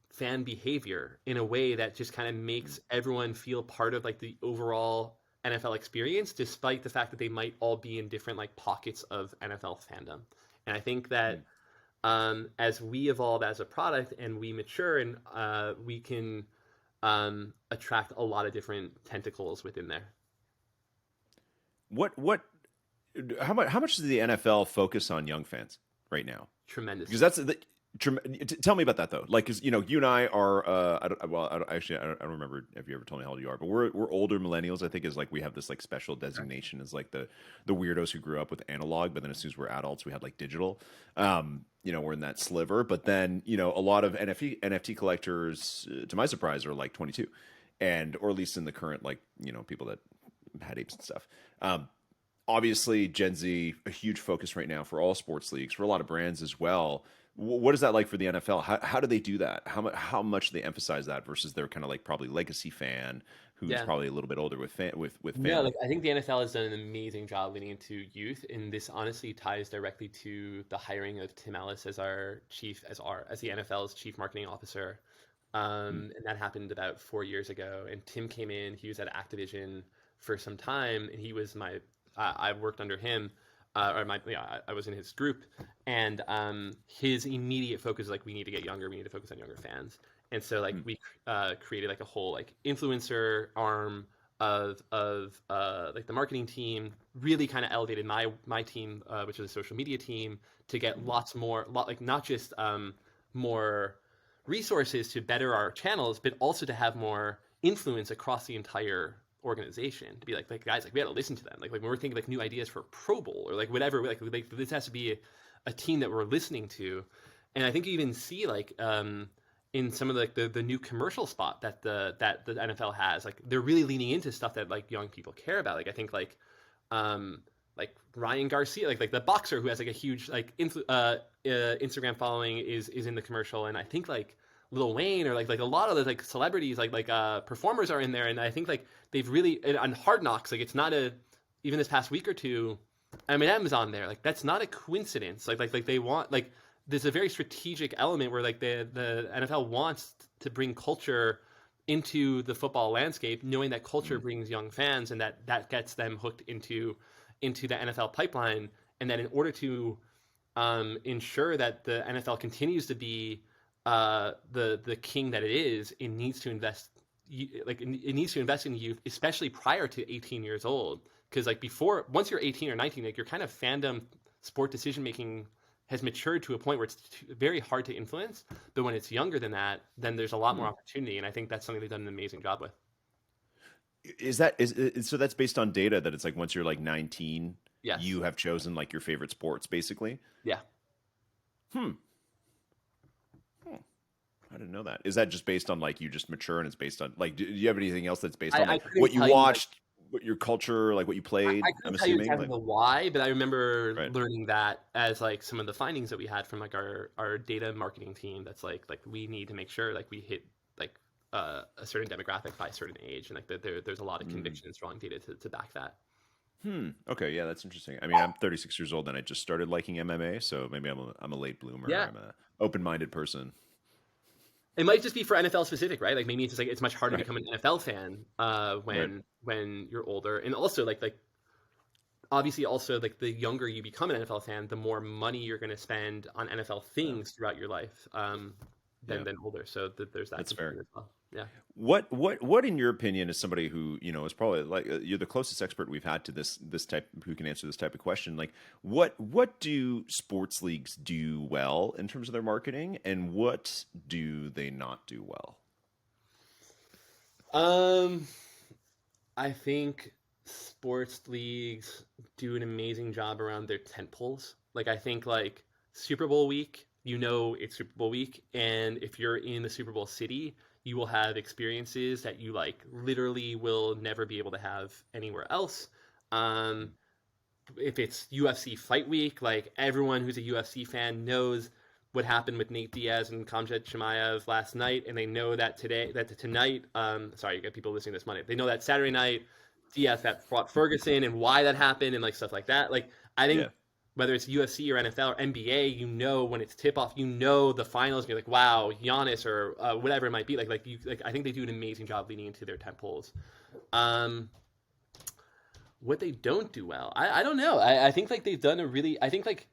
fan behavior in a way that just kind of makes everyone feel part of like the overall NFL experience, despite the fact that they might all be in different like pockets of NFL fandom. And I think that as we evolve as a product and we mature and we can attract a lot of different tentacles within there. What how much does the NFL focus on young fans right now? Because Tremendously. that's the tell me about that though. Like, because you and I are, I don't, well, I don't, actually, I don't remember if you ever told me how old you are, but we're older millennials. I think is like we have this like special designation as like the weirdos who grew up with analog, but then as soon as we're adults, we had like digital. We're in that sliver. But then a lot of NFT collectors, to my surprise, are like 22, and or at least in the current like people that had apes and stuff. Obviously Gen Z a huge focus right now for all sports leagues for a lot of brands as well. What is that like for the NFL? How do they do that? How much do they emphasize that versus their kind of like probably legacy fan who's Yeah. probably a little bit older with No, like family. I think the NFL has done an amazing job leading into youth, and this honestly ties directly to the hiring of Tim Ellis as as the NFL's chief marketing officer. Mm, And that happened about 4 years ago. And Tim came in. He was at Activision for some time, and he was I worked under him, or I was in his group, and his immediate focus is like we need to get younger. We need to focus on younger fans. And so like mm, we created like a whole like influencer arm of like the marketing team. Really kind of elevated my team, which is a social media team, to get mm, like not just more resources to better our channels, but also to have more influence across the entire organization. To be like guys, like we got to listen to them. Like when we're thinking like new ideas for Pro Bowl or like whatever, like this has to be a team that we're listening to. And I think you even see like in some of the new commercial spot that the NFL has. Like they're really leaning into stuff that like young people care about. Like I think like Ryan Garcia, like the boxer who has like a huge like Instagram following is in the commercial, and I think like Lil Wayne or like a lot of the like celebrities like performers are in there, and I think like they've really on Hard Knocks, like it's not a even this past week or two, Eminem's on there. Like that's not a coincidence. Like they want like there's a very strategic element where like the NFL wants to bring culture into the football landscape, knowing that culture brings young fans and that gets them hooked into the NFL pipeline, and that in order to ensure that the NFL continues to be the king that it is, it needs to invest like it needs to invest in youth, especially prior to 18 years old. Because like before, once you're 18 or 19, like your kind of fandom sport decision making has matured to a point where it's very hard to influence. But when it's younger than that, then there's a lot more opportunity, and I think that's something they've done an amazing job with. So that's based on data that it's like once you're like 19, Yes. you have chosen like your favorite sports, basically. Yeah. Hmm. I didn't know that. Is that just based on like you just mature and it's based on like do you have anything else that's based on I like couldn't what you tell you like watched, what your culture, like what you played? I I'm couldn't tell you assuming exactly like the why, but I remember right. learning that as like some of the findings that we had from like our data marketing team. That's like we need to make sure like we hit like a certain demographic by a certain age, and like there's a lot of Mm. conviction and strong data to back that. Okay, yeah, that's interesting. I mean, I'm 36 years old and I just started liking MMA, so maybe I'm a late bloomer. Yeah, I'm a open-minded person. it might just be for NFL specific, right? Like maybe it's just like it's much harder to Right. become an NFL fan Right. when you're older, and also like obviously also like the younger you become an NFL fan, the more money you're going to spend on NFL Yeah. things throughout your life Yeah. than older. So there's that That's fair. component as well. Yeah. What in your opinion is somebody who is probably like you're the closest expert we've had to this type who can answer this type of question, like what do sports leagues do well in terms of their marketing and what do they not do well? Um, I think sports leagues do an amazing job around their tent poles. Like I think like Super Bowl week, you know it's Super Bowl week, and if you're in the Super Bowl city, you will have experiences that you like literally will never be able to have anywhere else. Um, if it's UFC fight week, like everyone who's a UFC fan knows what happened with Nate Diaz and Khamzat Chimaev last night, and they know that tonight, sorry, you got people listening this Monday. They know that Saturday night, Diaz that fought Ferguson and why that happened and like stuff like that. Like I think Yeah. whether it's UFC or NFL or NBA, you know when it's tip off, you know the finals, and you're like, wow, Giannis or whatever it might be. Like I think they do an amazing job leading into their tent poles. Um, what they don't do well, I don't know. I think like they've done a really. I think like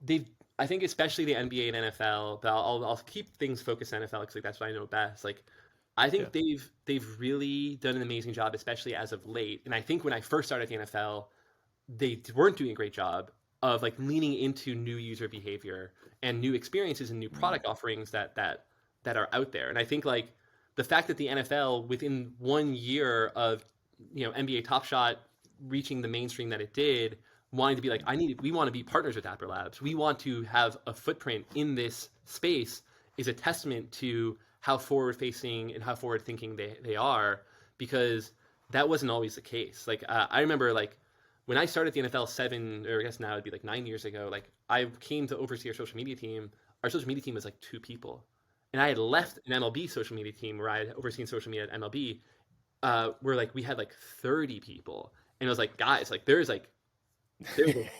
they've. I think especially the NBA and NFL. But I'll keep things focused on NFL because like that's what I know best. Like I Yeah. think they've really done an amazing job, especially as of late. And I think when I first started the NFL, they weren't doing a great job of like leaning into new user behavior and new experiences and new Mm. product offerings that are out there. And I think like the fact that the NFL within 1 year of NBA Top Shot reaching the mainstream that it did, wanting to be like we want to be partners with Dapper Labs. We want to have a footprint in this space is a testament to how forward facing and how forward thinking they are, because that wasn't always the case. Like I remember like when I started the NFL 7, or I guess now it'd be like 9 years ago, like I came to oversee our social media team. Our social media team was like 2 people. And I had Right. left an MLB social media team where I had overseen social media at MLB, where like we had like 30 people. And it was like, guys, like there's a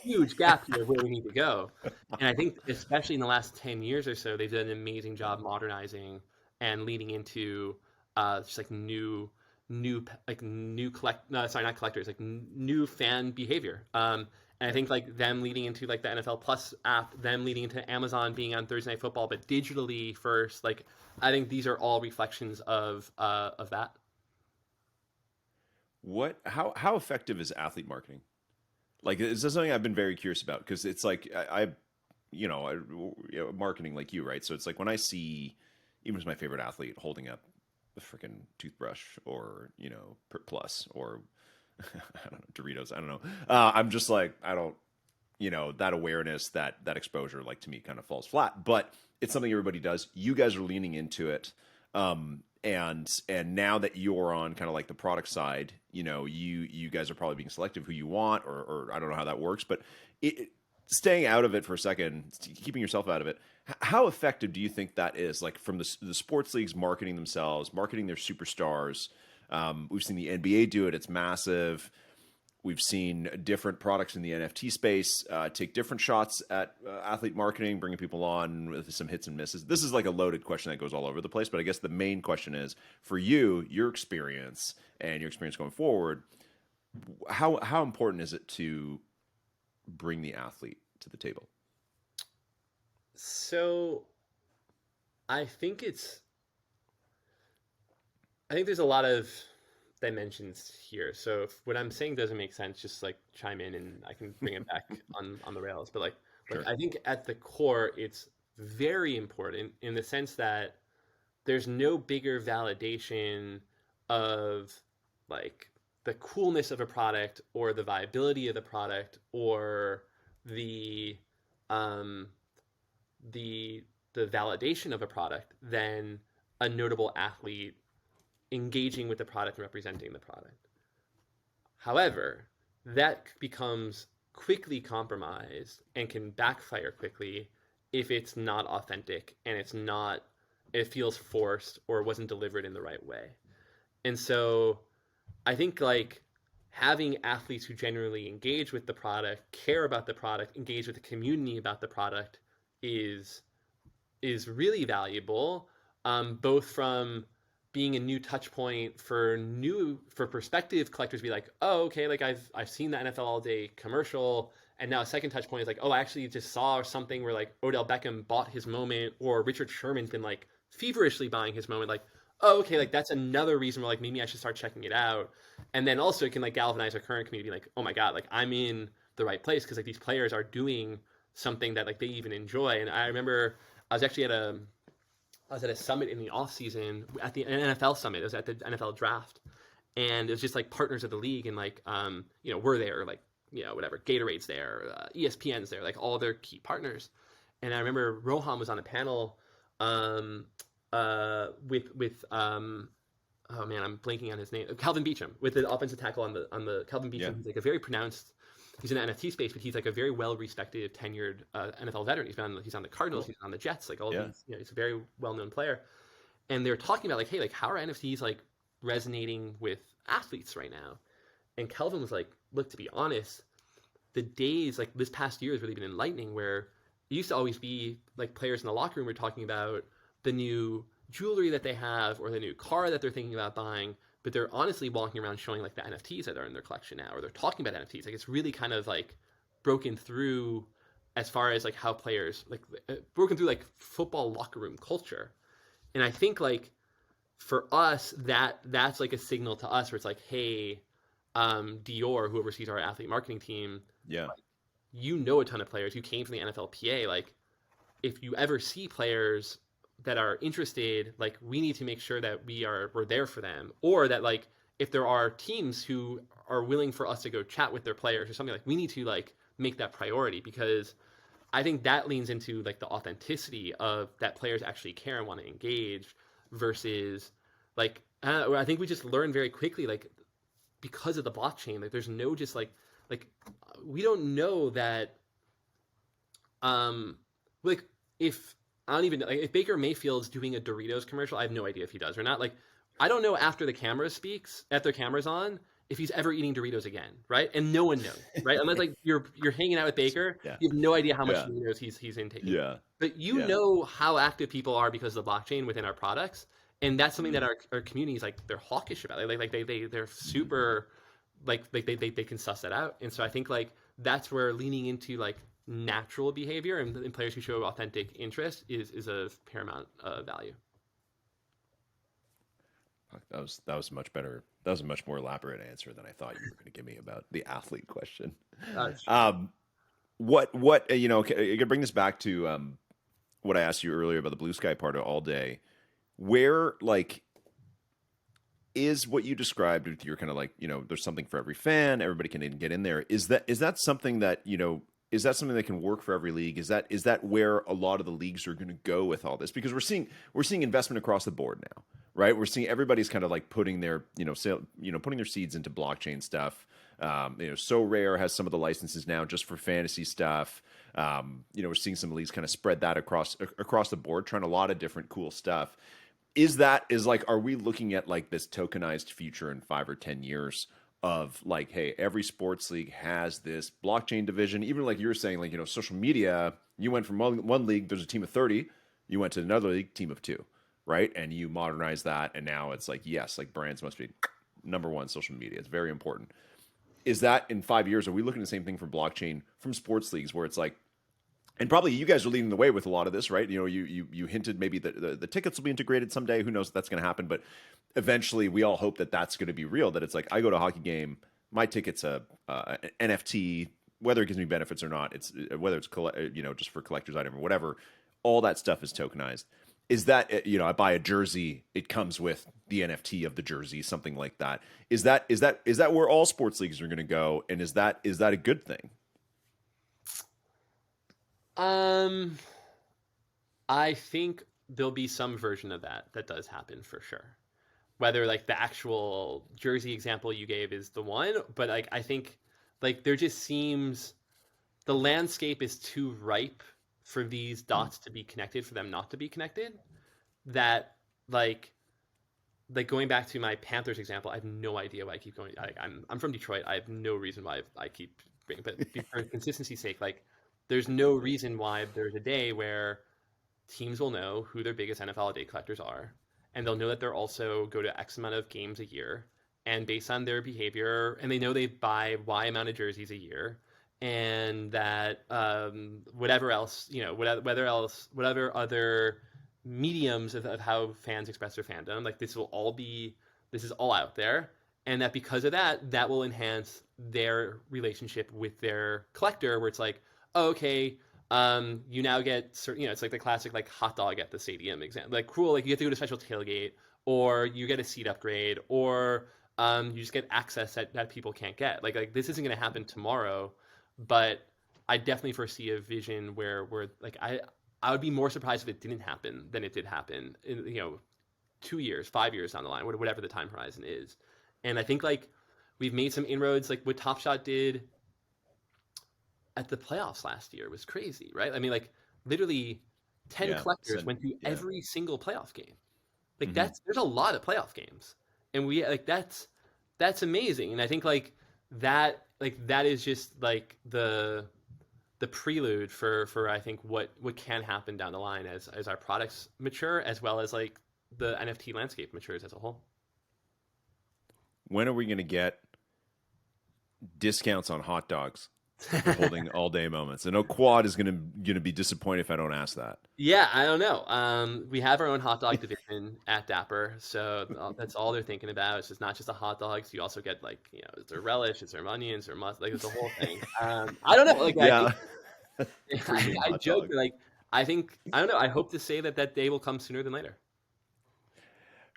huge gap here where we need to go. And I think especially in the last 10 years or so, they've done an amazing Yeah. job modernizing and leading into just like new collect no sorry not collectors like new fan behavior. And I Yeah. think like them leading into like the NFL Plus app, them leading into Amazon being on Thursday Night Football, but digitally first. Like I think these are all reflections of that. How effective is athlete marketing? Like, this is something I've been very curious about because it's like marketing like you, right? So it's like when I see even as my favorite athlete holding up a freaking toothbrush or plus or I don't know Doritos, I don't know. I'm just like I don't that awareness, that exposure, like to me, kind of falls flat. But it's something everybody does. You guys are leaning into it, and now that you're on kind of like the product side, you guys are probably being selective who you want, or I don't know how that works, but staying out of it for a second, keeping yourself out of it. How effective do you think that is? Like from the sports leagues marketing themselves, marketing their superstars. We've seen the NBA do it; it's massive. We've seen different products in the NFT space take different shots at athlete marketing, bringing people on with some hits and misses. This is like a loaded question that goes all over the place, but I guess the main question is for you, your experience and your experience going forward. How important is it to bring the athlete to the table? So I think there's a lot of dimensions here. So if what I'm saying doesn't make sense, just like chime in and I can bring it back on the rails. But Sure. I think at the core, it's very important in the sense that there's no bigger validation of like the coolness of a product or the viability of the product or the um, the validation of a product than a notable athlete engaging with the product and representing the product. However, that becomes quickly compromised and can backfire quickly if it's not authentic and it feels forced or wasn't delivered in the right way. And so I think like having athletes who genuinely engage with the product, care about the product, engage with the community about the product is really valuable, both from being a new touch point for prospective collectors to be like, oh, okay, like I've seen the NFL All Day commercial, and now a second touch point is like, oh, I actually just saw something where like Odell Beckham bought his moment, or Richard Sherman's been like feverishly buying his moment. Like, oh, okay, like that's another reason where like maybe I should start checking it out, and then also it can like galvanize our current community, like, oh my god, like I'm in the right place because like these players are doing something that like they even enjoy. And I remember I was actually I was at a summit in the off season at the NFL summit. It was at the NFL draft, and it was just like partners of the league, and like we're there, like whatever, Gatorade's there, ESPN's there, like all their key partners. And I remember Rohan was on a panel with oh man, I'm blanking on his name, Calvin Beachum, with the offensive tackle on the Calvin Beachum. Yeah. He's like a very pronounced. He's in the NFT space, but he's like a very well-respected, tenured NFL veteran. He's on the Cardinals, Cool. he's on the Jets, like all Yeah. these. He's a very well-known player. And they're talking about like, hey, like how are NFTs like resonating with athletes right now? And Kelvin was like, look, to be honest, the days like this past year has really been enlightening. Where it used to always be like players in the locker room were talking about the new jewelry that they have or the new car that they're thinking about buying, but they're honestly walking around showing like the NFTs that are in their collection now, or they're talking about NFTs. Like it's really kind of like broken through as far as like how players like broken through like football locker room culture. And I think like for us that's like a signal to us where it's like, hey, Dior, who oversees our athlete marketing team, Yeah. a ton of players. You came from the NFLPA. Like if you ever see players that are interested, like we need to make sure that we're there for them, or that like if there are teams who are willing for us to go chat with their players or something, like we need to like make that priority, because I think that leans into like the authenticity of that players actually care and want to engage versus like I think we just learned very quickly, like because of the blockchain, like there's no just like we don't know that like if I don't even know, like, if Baker Mayfield's doing a Doritos commercial, I have no idea if he does or not. Like, I don't know after the camera's on, if he's ever eating Doritos again, right? And no one knows, right? Unless like you're hanging out with Baker, Yeah. you have no idea how much Yeah. Doritos he's intaking. Yeah. But you Yeah. know how active people are because of the blockchain within our products, and that's something that our community is like they're hawkish about. They're super they can suss that out. And so I think like that's where leaning into like natural behavior and players who show authentic interest is of paramount value. That was much better. That was a much more elaborate answer than I thought you were going to give me about the athlete question. What I could bring this back to what I asked you earlier about the blue sky part of all day. Where like is what you described with your kind of like there's something for every fan, everybody can get in there. Is that something that is that something that can work for every league? Is that where a lot of the leagues are going to go with all this? Because we're seeing investment across the board now, right? We're seeing everybody's kind of like putting their putting their seeds into blockchain stuff. So Rare has some of the licenses now just for fantasy stuff. We're seeing some leagues kind of spread that across the board, trying a lot of different cool stuff. Are we looking at like this tokenized future in 5 or 10 years of like, hey, every sports league has this blockchain division? Even like you were saying, like, social media, you went from one league, there's a team of 30, you went to another league, team of two, right? And you modernize that, and now it's like, yes, like brands must be number one social media. It's very important. Is that in 5 years, are we looking at the same thing for blockchain from sports leagues where it's like, and probably you guys are leading the way with a lot of this, right? You hinted maybe the tickets will be integrated someday. Who knows if that's going to happen? But eventually, we all hope that that's going to be real. That it's like, I go to a hockey game, my ticket's an NFT, whether it gives me benefits or not. It's whether it's just for collector's item or whatever. All that stuff is tokenized. Is that I buy a jersey, it comes with the NFT of the jersey, something like that. Is that where all sports leagues are going to go? And is that a good thing? Um, I think there'll be some version of that that does happen for sure. Whether like the actual jersey example you gave is the one, but like I think like there just seems the landscape is too ripe for these Hmm. dots to be connected for them not to be connected. That like going back to my Panthers example, I have no idea why I keep going. I'm from Detroit. I have no reason why I keep bringing, but for consistency's sake, like there's no reason why there's a day where teams will know who their biggest NFL day collectors are, and they'll know that they're also go to X amount of games a year, and based on their behavior, and they know they buy Y amount of jerseys a year, and that whatever else, whatever other mediums of how fans express their fandom, like this is all out there, and that because of that, that will enhance their relationship with their collector, where it's like, oh, okay, you now get certain, it's like the classic like hot dog at the stadium example. Like cool, like you get to go to a special tailgate, or you get a seat upgrade, or you just get access that people can't get. Like this isn't going to happen tomorrow, but I definitely foresee a vision where like I would be more surprised if it didn't happen than it did happen in 2 years, 5 years down the line, whatever the time horizon is. And I think like we've made some inroads, like what Top Shot did at the playoffs last year was crazy, right? I mean, like literally 10 Yeah. collectors went to Yeah. every single playoff game. Like Hmm. there's a lot of playoff games. And we like that's amazing. And I think that is just like the prelude for I think what can happen down the line as our products mature, as well as like the NFT landscape matures as a whole. When are we going to get discounts on hot dogs for holding all day moments? I know Quad is going to be disappointed if I don't ask that. Yeah, I don't know. We have our own hot dog division at Dapper, so that's all they're thinking about. It's just not just the hot dogs. You also get like, is there relish? Is there onions or mustard? Like it's a whole thing. I don't know. Like I think Yeah. Premium I hot joke, dog. but like I think I don't know. I hope to say that day will come sooner than later.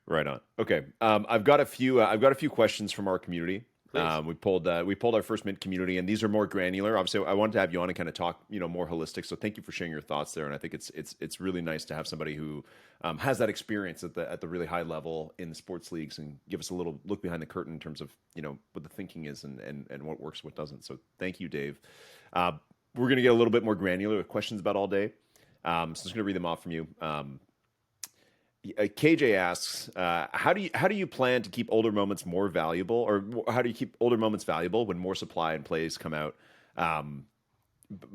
Right on. Okay. I've got a few questions from our community. Please. We pulled our first mint community, and these are more granular. Obviously, I wanted to have you on and kind of talk, more holistic. So thank you for sharing your thoughts there. And I think it's really nice to have somebody who has that experience at the really high level in the sports leagues and give us a little look behind the curtain in terms of what the thinking is and what works, what doesn't. So thank you, Dave. Uh, we're gonna get a little bit more granular with questions about all day. So I'm just gonna read them off from you. KJ asks, how do you plan to keep older moments more valuable, or how do you keep older moments valuable when more supply and plays come out? Um,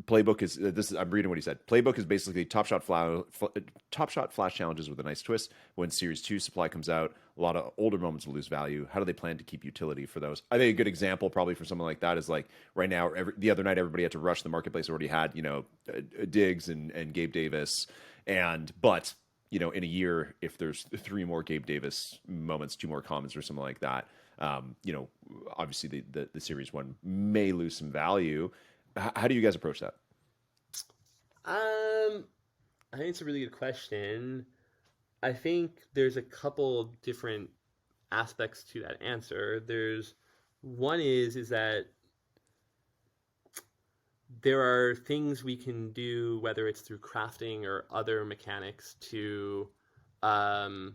Playbook is this. I'm reading what he said. Playbook is basically Top Shot flash challenges with a nice twist. When Series Two supply comes out, a lot of older moments will lose value. How do they plan to keep utility for those? I think a good example, probably for something like that, is like right now. The other night, everybody had to rush. The marketplace already had Diggs and Gabe Davis, but in a year, if there's three more Gabe Davis moments, two more commons, or something like that, obviously the Series One may lose some value. How do you guys approach that? Um, I think it's a really good question. I think there's a couple different aspects to that answer. There's one is that there are things we can do, whether it's through crafting or other mechanics, um,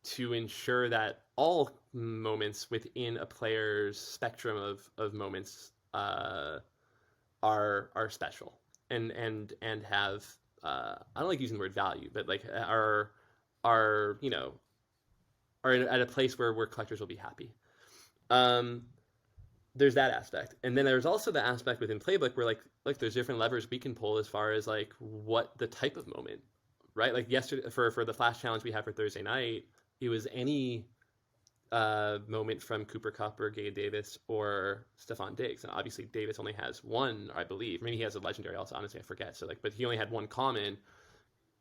to ensure that all moments within a player's spectrum of moments are special and have I don't like using the word value, but like are are at a place where collectors will be happy. Um, there's that aspect, and then there's also the aspect within Playbook where like there's different levers we can pull as far as like what the type of moment, right? Like yesterday for the Flash challenge we had for Thursday night, it was any moment from Cooper Cup or Gabe Davis or Stephon Diggs. And obviously Davis only has one, I believe. Maybe he has a legendary also, honestly I forget. So like but he only had one common.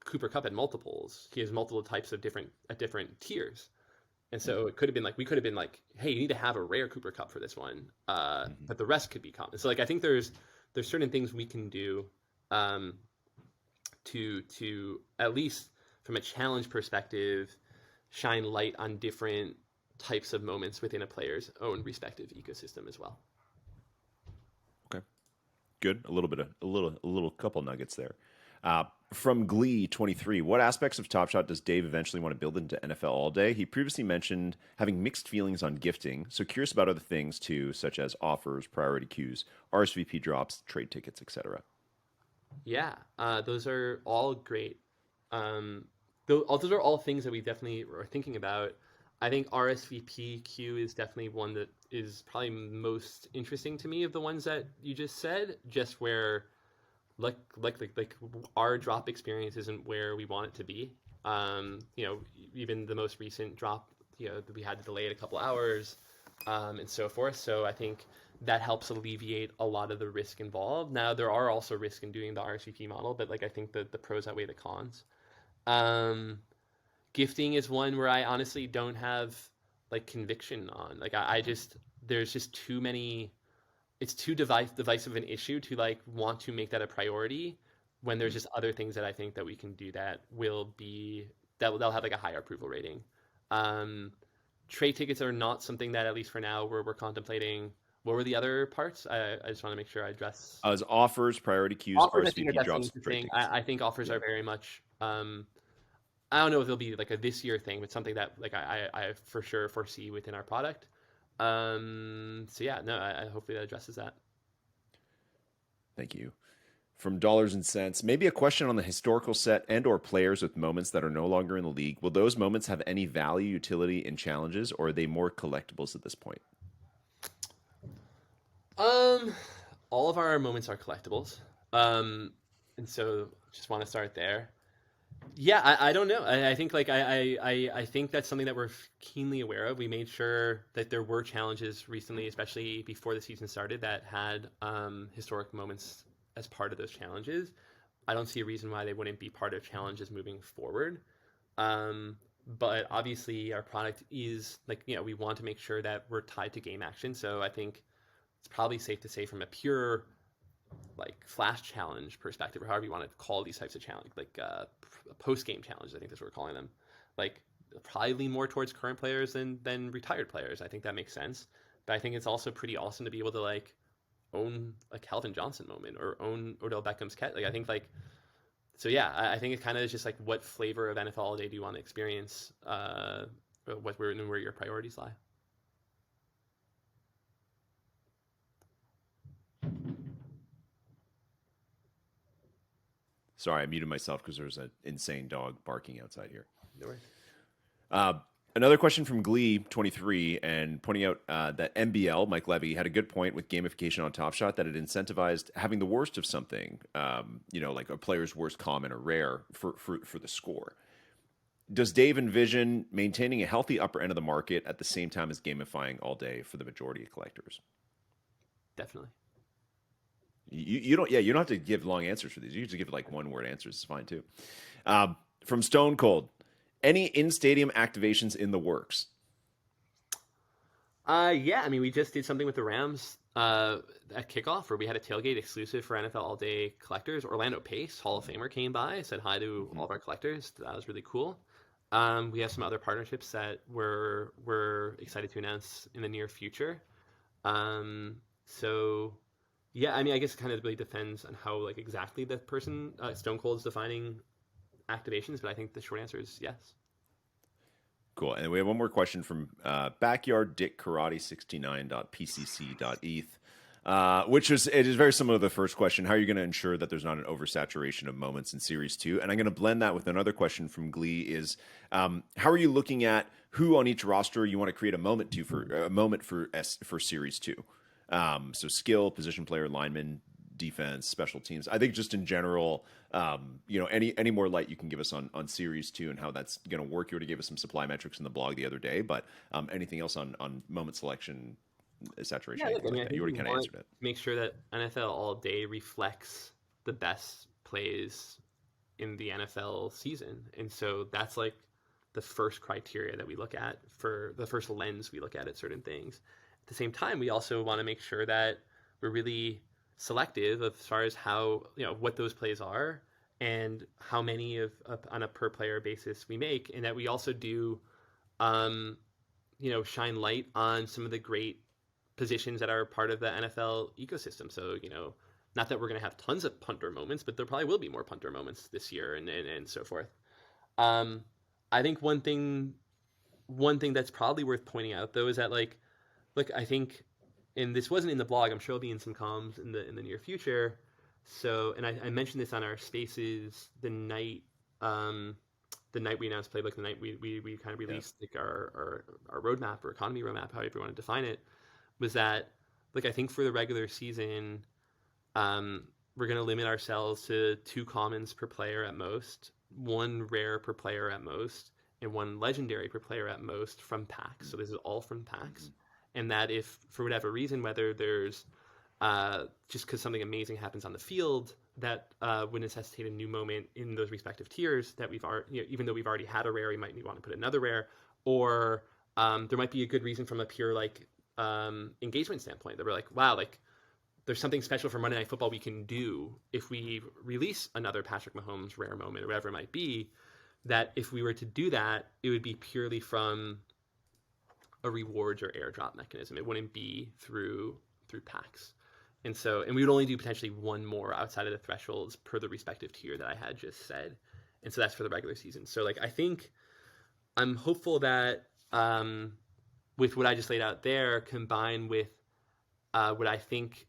Cooper Cup had multiples. He has multiple types of different tiers. And so it could have been like we could have been like, hey, you need to have a rare Cooper Cup for this one. But the rest could be common. So like I think there's certain things we can do um, to at least from a challenge perspective shine light on different types of moments within a player's own respective ecosystem as well. Okay, good. A little couple nuggets there. From Glee 23, what aspects of Top Shot does Dave eventually want to build into NFL All Day? He previously mentioned having mixed feelings on gifting, so curious about other things too, such as offers, priority queues, RSVP drops, trade tickets, etc. Yeah, those are all great. Those are all things that we definitely are thinking about. I think RSVP queue is definitely one that is probably most interesting to me of the ones that you just said. Just where like our drop experience isn't where we want it to be. Even the most recent drop, we had to delay it a couple hours, and so forth. So I think that helps alleviate a lot of the risk involved. Now there are also risks in doing the RSVP model, but like I think the pros outweigh the cons. Um, Gifting is one where I honestly don't have like conviction on. Like I just there's just too many it's too divisive an issue to like want to make that a priority when there's just other things that I think that we can do that will be that they'll have like a higher approval rating. Um, Trade tickets are not something that at least for now we're contemplating. What were the other parts? I just want to make sure I address As offers, priority queues, offers. I think RSVP that's drops, trade interesting. tickets. I think offers Yeah. are very much. I don't know if it'll be like a this year thing, but something that like I for sure foresee within our product. So yeah, no, I hopefully that addresses that. Thank you. From Dollars and Cents, maybe a question on the historical set and or players with moments that are no longer in the league. Will those moments have any value, utility in challenges, or are they more collectibles at this point? Um, all of our moments are collectibles. Um, and so just want to start there. Yeah, I don't know. I think like I think that's something that we're keenly aware of. We made sure that there were challenges recently, especially before the season started, that had historic moments as part of those challenges. I don't see a reason why they wouldn't be part of challenges moving forward. Um, but obviously, our product is like we want to make sure that we're tied to game action. So I think it's probably safe to say from a pure like flash challenge perspective, or however you want to call these types of challenge, like post game challenges. I think that's what we're calling them. Like probably lean more towards current players than retired players. I think that makes sense. But I think it's also pretty awesome to be able to like own a Calvin Johnson moment or own Odell Beckham's catch. Like I think like so yeah. I think it kind of is just like what flavor of NFL All Day do you want to experience? Where your priorities lie. Sorry, I muted myself because there's an insane dog barking outside here. No worries. Uh, Another question from Glee 23 and pointing out that MBL, Mike Levy, had a good point with gamification on Top Shot that it incentivized having the worst of something, like a player's worst common or rare for the score. Does Dave envision maintaining a healthy upper end of the market at the same time as gamifying all day for the majority of collectors? Definitely. You don't have to give long answers for these. You can just give like one word answers. It's fine too. From Stone Cold, any in-stadium activations in the works? Yeah, I mean, we just did something with the Rams at kickoff where we had a tailgate exclusive for NFL All Day collectors. Orlando Pace, Hall of Famer, came by, said hi to all of our collectors. That was really cool. We have some other partnerships that we're excited to announce in the near future. So Yeah, I mean, I guess it kind of really depends on how like exactly the person Stone Cold is defining activations, but I think the short answer is yes. Cool. And we have one more question from Backyard Dick Karate 69.pcc.eth, which is it is very similar to the first question. How are you going to ensure that there's not an oversaturation of moments in Series 2? And I'm going to blend that with another question from Glee is how are you looking at who on each roster you want to create a moment to for a moment for Series 2? So skill, position player, lineman, defense, special teams. I think just in general, any more light you can give us on Series 2 and how that's going to work. You already gave us some supply metrics in the blog the other day, but anything else on moment selection, saturation, Yeah, look, anything I like mean, I that? You think we already kind of want answered it. to make sure that NFL All Day reflects the best plays in the NFL season. And so that's like the first criteria that we look at for the first lens we look at certain things. At the same time, we also want to make sure that we're really selective as far as how, what those plays are and how many on a per player basis we make. And that we also do, um, shine light on some of the great positions that are part of the NFL ecosystem. So, not that we're going to have tons of punter moments, but there probably will be more punter moments this year and so forth. Um, I think one thing that's probably worth pointing out though is that like, look, I think, and this wasn't in the blog. I'm sure it'll be in some comms in the near future. So, and I mentioned this on our spaces um, the night we announced playbook, the night we kind of Yeah. released like our roadmap or economy roadmap, however you want to define it, was that like I think for the regular season, we're going to limit ourselves to 2 commons per player at most, 1 rare per player at most, and 1 legendary per player at most from packs. So this is all from packs. Mhm. And that if for whatever reason, whether there's just because something amazing happens on the field that would necessitate a new moment in those respective tiers that we've already, even though we've already had a rare, we might want to put another rare, or there might be a good reason from a pure like engagement standpoint that we're like, wow, like there's something special for Monday Night Football we can do if we release another Patrick Mahomes rare moment or whatever it might be. That if we were to do that, it would be purely from a rewards or airdrop mechanism. It wouldn't be through packs. And we would only do potentially 1 more outside of the thresholds per the respective tier that I had just said. And so that's for the regular season. So like I think I'm hopeful that with what I just laid out there, combined with what I think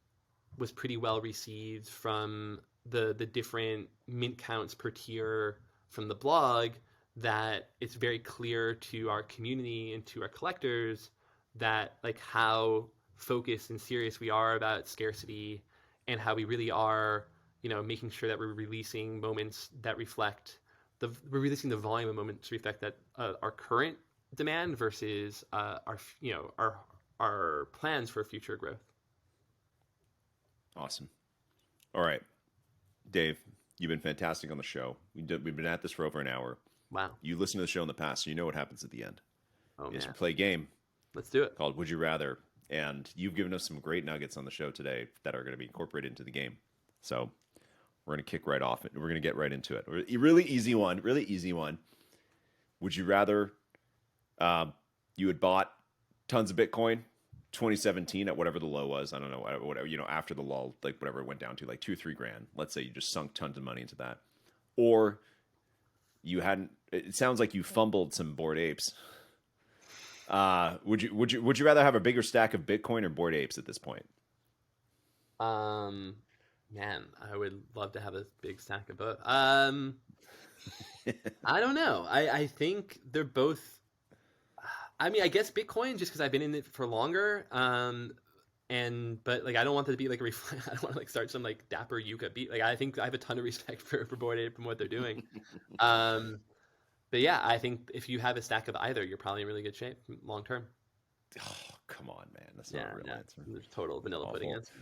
was pretty well received from the different mint counts per tier from the blog, that it's very clear to our community and to our collectors that like how focused and serious we are about scarcity and how we really are, making sure that we're releasing moments that reflect we're releasing the volume of moments to reflect that our current demand versus our plans for future growth. Awesome. All right, Dave, you've been fantastic on the show. We've been at this for over an hour. Wow. You listen to the show in the past, so you know what happens at the end. Oh Is we man. play a game Let's do it. called Would You Rather, and you've given us some great nuggets on the show today that are going to be incorporated into the game. So we're going to kick right off. We're going to get right into it. Really easy one. Really easy one. Would you rather you had bought tons of Bitcoin 2017 at whatever the low was? I don't know, whatever, after the lull, like whatever it went down to, like 2 or 3 grand. Let's say you just sunk tons of money into that. Or you hadn't, it sounds like you fumbled some Bored Apes. Would you rather have a bigger stack of Bitcoin or Bored Apes at this point? Um, Man, I would love to have a big stack of both. I don't know. I think they're both. I mean, I guess Bitcoin just because I've been in it for longer. But like I don't want that to be like a I don't want to like start some like dapper Yuka beat. Like I think I have a ton of respect for Bored Ape and what they're doing. Um, but yeah, I think if you have a stack of either, you're probably in really good shape long term. Oh, come on, man. That's not Yeah, a real yeah. answer. There's total vanilla pudding Awful. answer.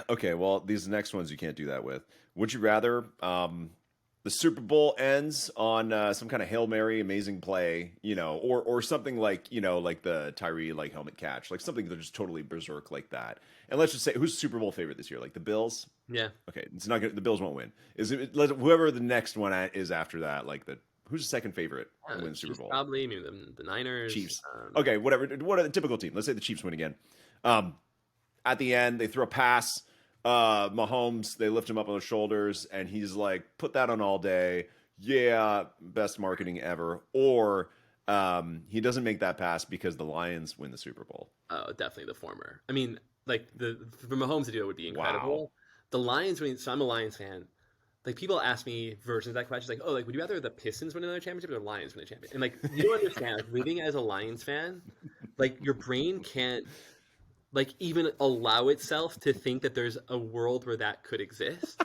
Okay, well, these next ones you can't do that with. Would you rather the Super Bowl ends on some kind of Hail Mary amazing play, or something like, like the Tyree like helmet catch, like something that's just totally berserk like that. And let's just say who's the Super Bowl favorite this year? Like the Bills? Yeah. Okay, it's not gonna, the Bills won't win. Whoever the next one is after that, like who's the second favorite to win the Super Chiefs Bowl? probably, maybe the Niners. Chiefs. Okay, whatever. What are the typical team? Let's say the Chiefs win again. Um, at the end, they throw a pass. Mahomes, they lift him up on the shoulders, and he's like, put that on all day. Yeah, best marketing ever. Or he doesn't make that pass because the Lions win the Super Bowl. Oh, definitely the former. I mean, like for Mahomes to do it would be incredible. Wow. The Lions winning, so I'm a Lions fan. Like people ask me versions of that question, like, oh, like would you rather the Pistons win another championship or the Lions win a championship? And like you don't understand, like living as a Lions fan, like your brain can't like even allow itself to think that there's a world where that could exist.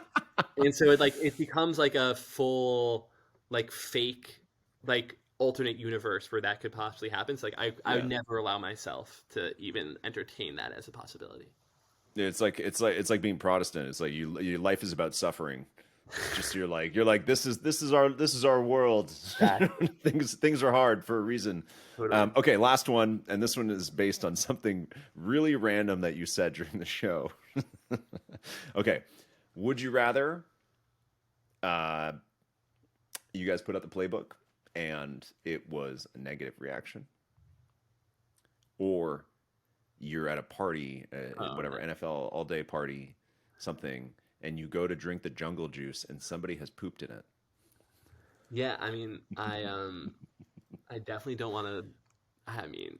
And so it becomes like a full like fake like alternate universe where that could possibly happen. So like I would never allow myself to even entertain that as a possibility. It's like being Protestant. It's like your life is about suffering. Just you're like this is our world. Exactly. things are hard for a reason. Totally. Okay, last one, and this one is based on something really random that you said during the show. Okay, would you rather you guys put out the playbook and it was a negative reaction, or you're at a party, whatever, NFL all day party, something, and you go to drink the jungle juice and somebody has pooped in it? Yeah, I mean, I definitely don't want to. I mean,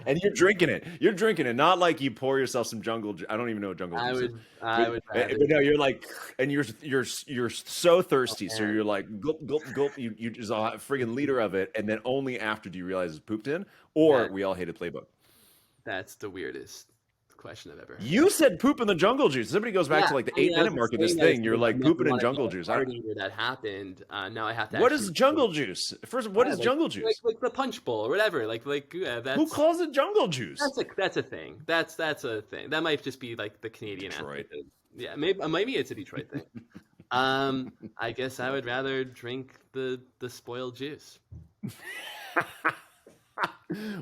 And you're drinking it. You're drinking it, not like you pour yourself some jungle juice. I don't even know what jungle juice is. I would But rather. no, you're like, and you're so thirsty, so man. you're like gulp gulp gulp. You just a friggin' liter of it, and then only after do you realize it's pooped in. Or That we all hated playbook. that's the weirdest question I've ever heard. You said poop in the jungle juice. Somebody goes back Yeah, to like the I mean, I 8 minute was mark of this saying that thing. You're I like never pooping in want to jungle go to a juice. party where that happened. Now I have to What actually is jungle juice? First, what is like, jungle juice? like the punch bowl or whatever. That's Who calls it jungle juice? that's a thing. That's a thing. That might just be like the Canadian Detroit. aspect. Yeah, maybe it's a Detroit thing. I guess I would rather drink the spoiled juice.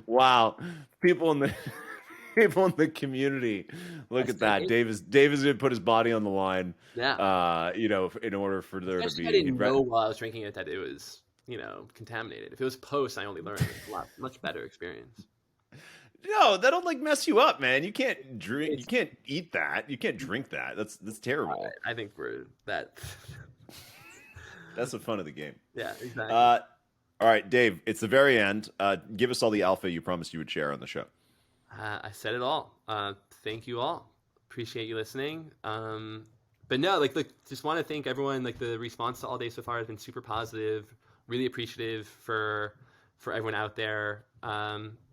Wow, people in the people in the community, look That's at that. great. Dave is gonna put his body on the line. Yeah. In order for there to Especially be. if I didn't know while I was drinking it that it was, contaminated. If it was post, I only learned it's a much better experience. No, that'll like mess you up, man. You can't drink. You It's, can't eat that. You can't drink that. That's terrible. I think we're that. That's the fun of the game. Yeah, exactly. All right, Dave. It's the very end. Give us all the alpha you promised you would share on the show. I said it all. Thank you all. Appreciate you listening. But no, just want to thank everyone. Like the response to all day so far has been super positive. Really appreciative for everyone out there.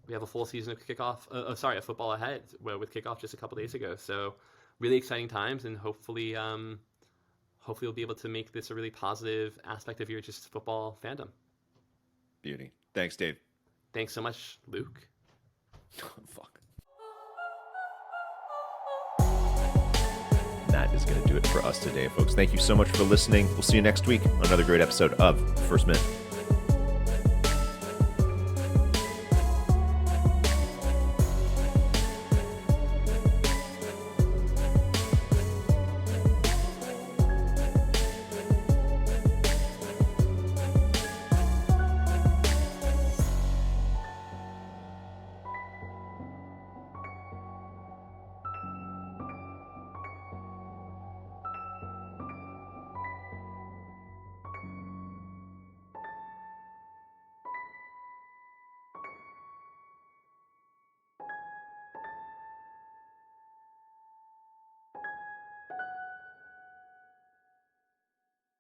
We have a full season of kickoff. A football ahead with kickoff just a couple days ago. So really exciting times, and hopefully we'll be able to make this a really positive aspect of your just football fandom. Beauty. Thanks, Dave. Thanks so much, Luke. Fuck. That is going to do it for us today, folks. Thank you so much for listening. We'll see you next week on another great episode of First Mint.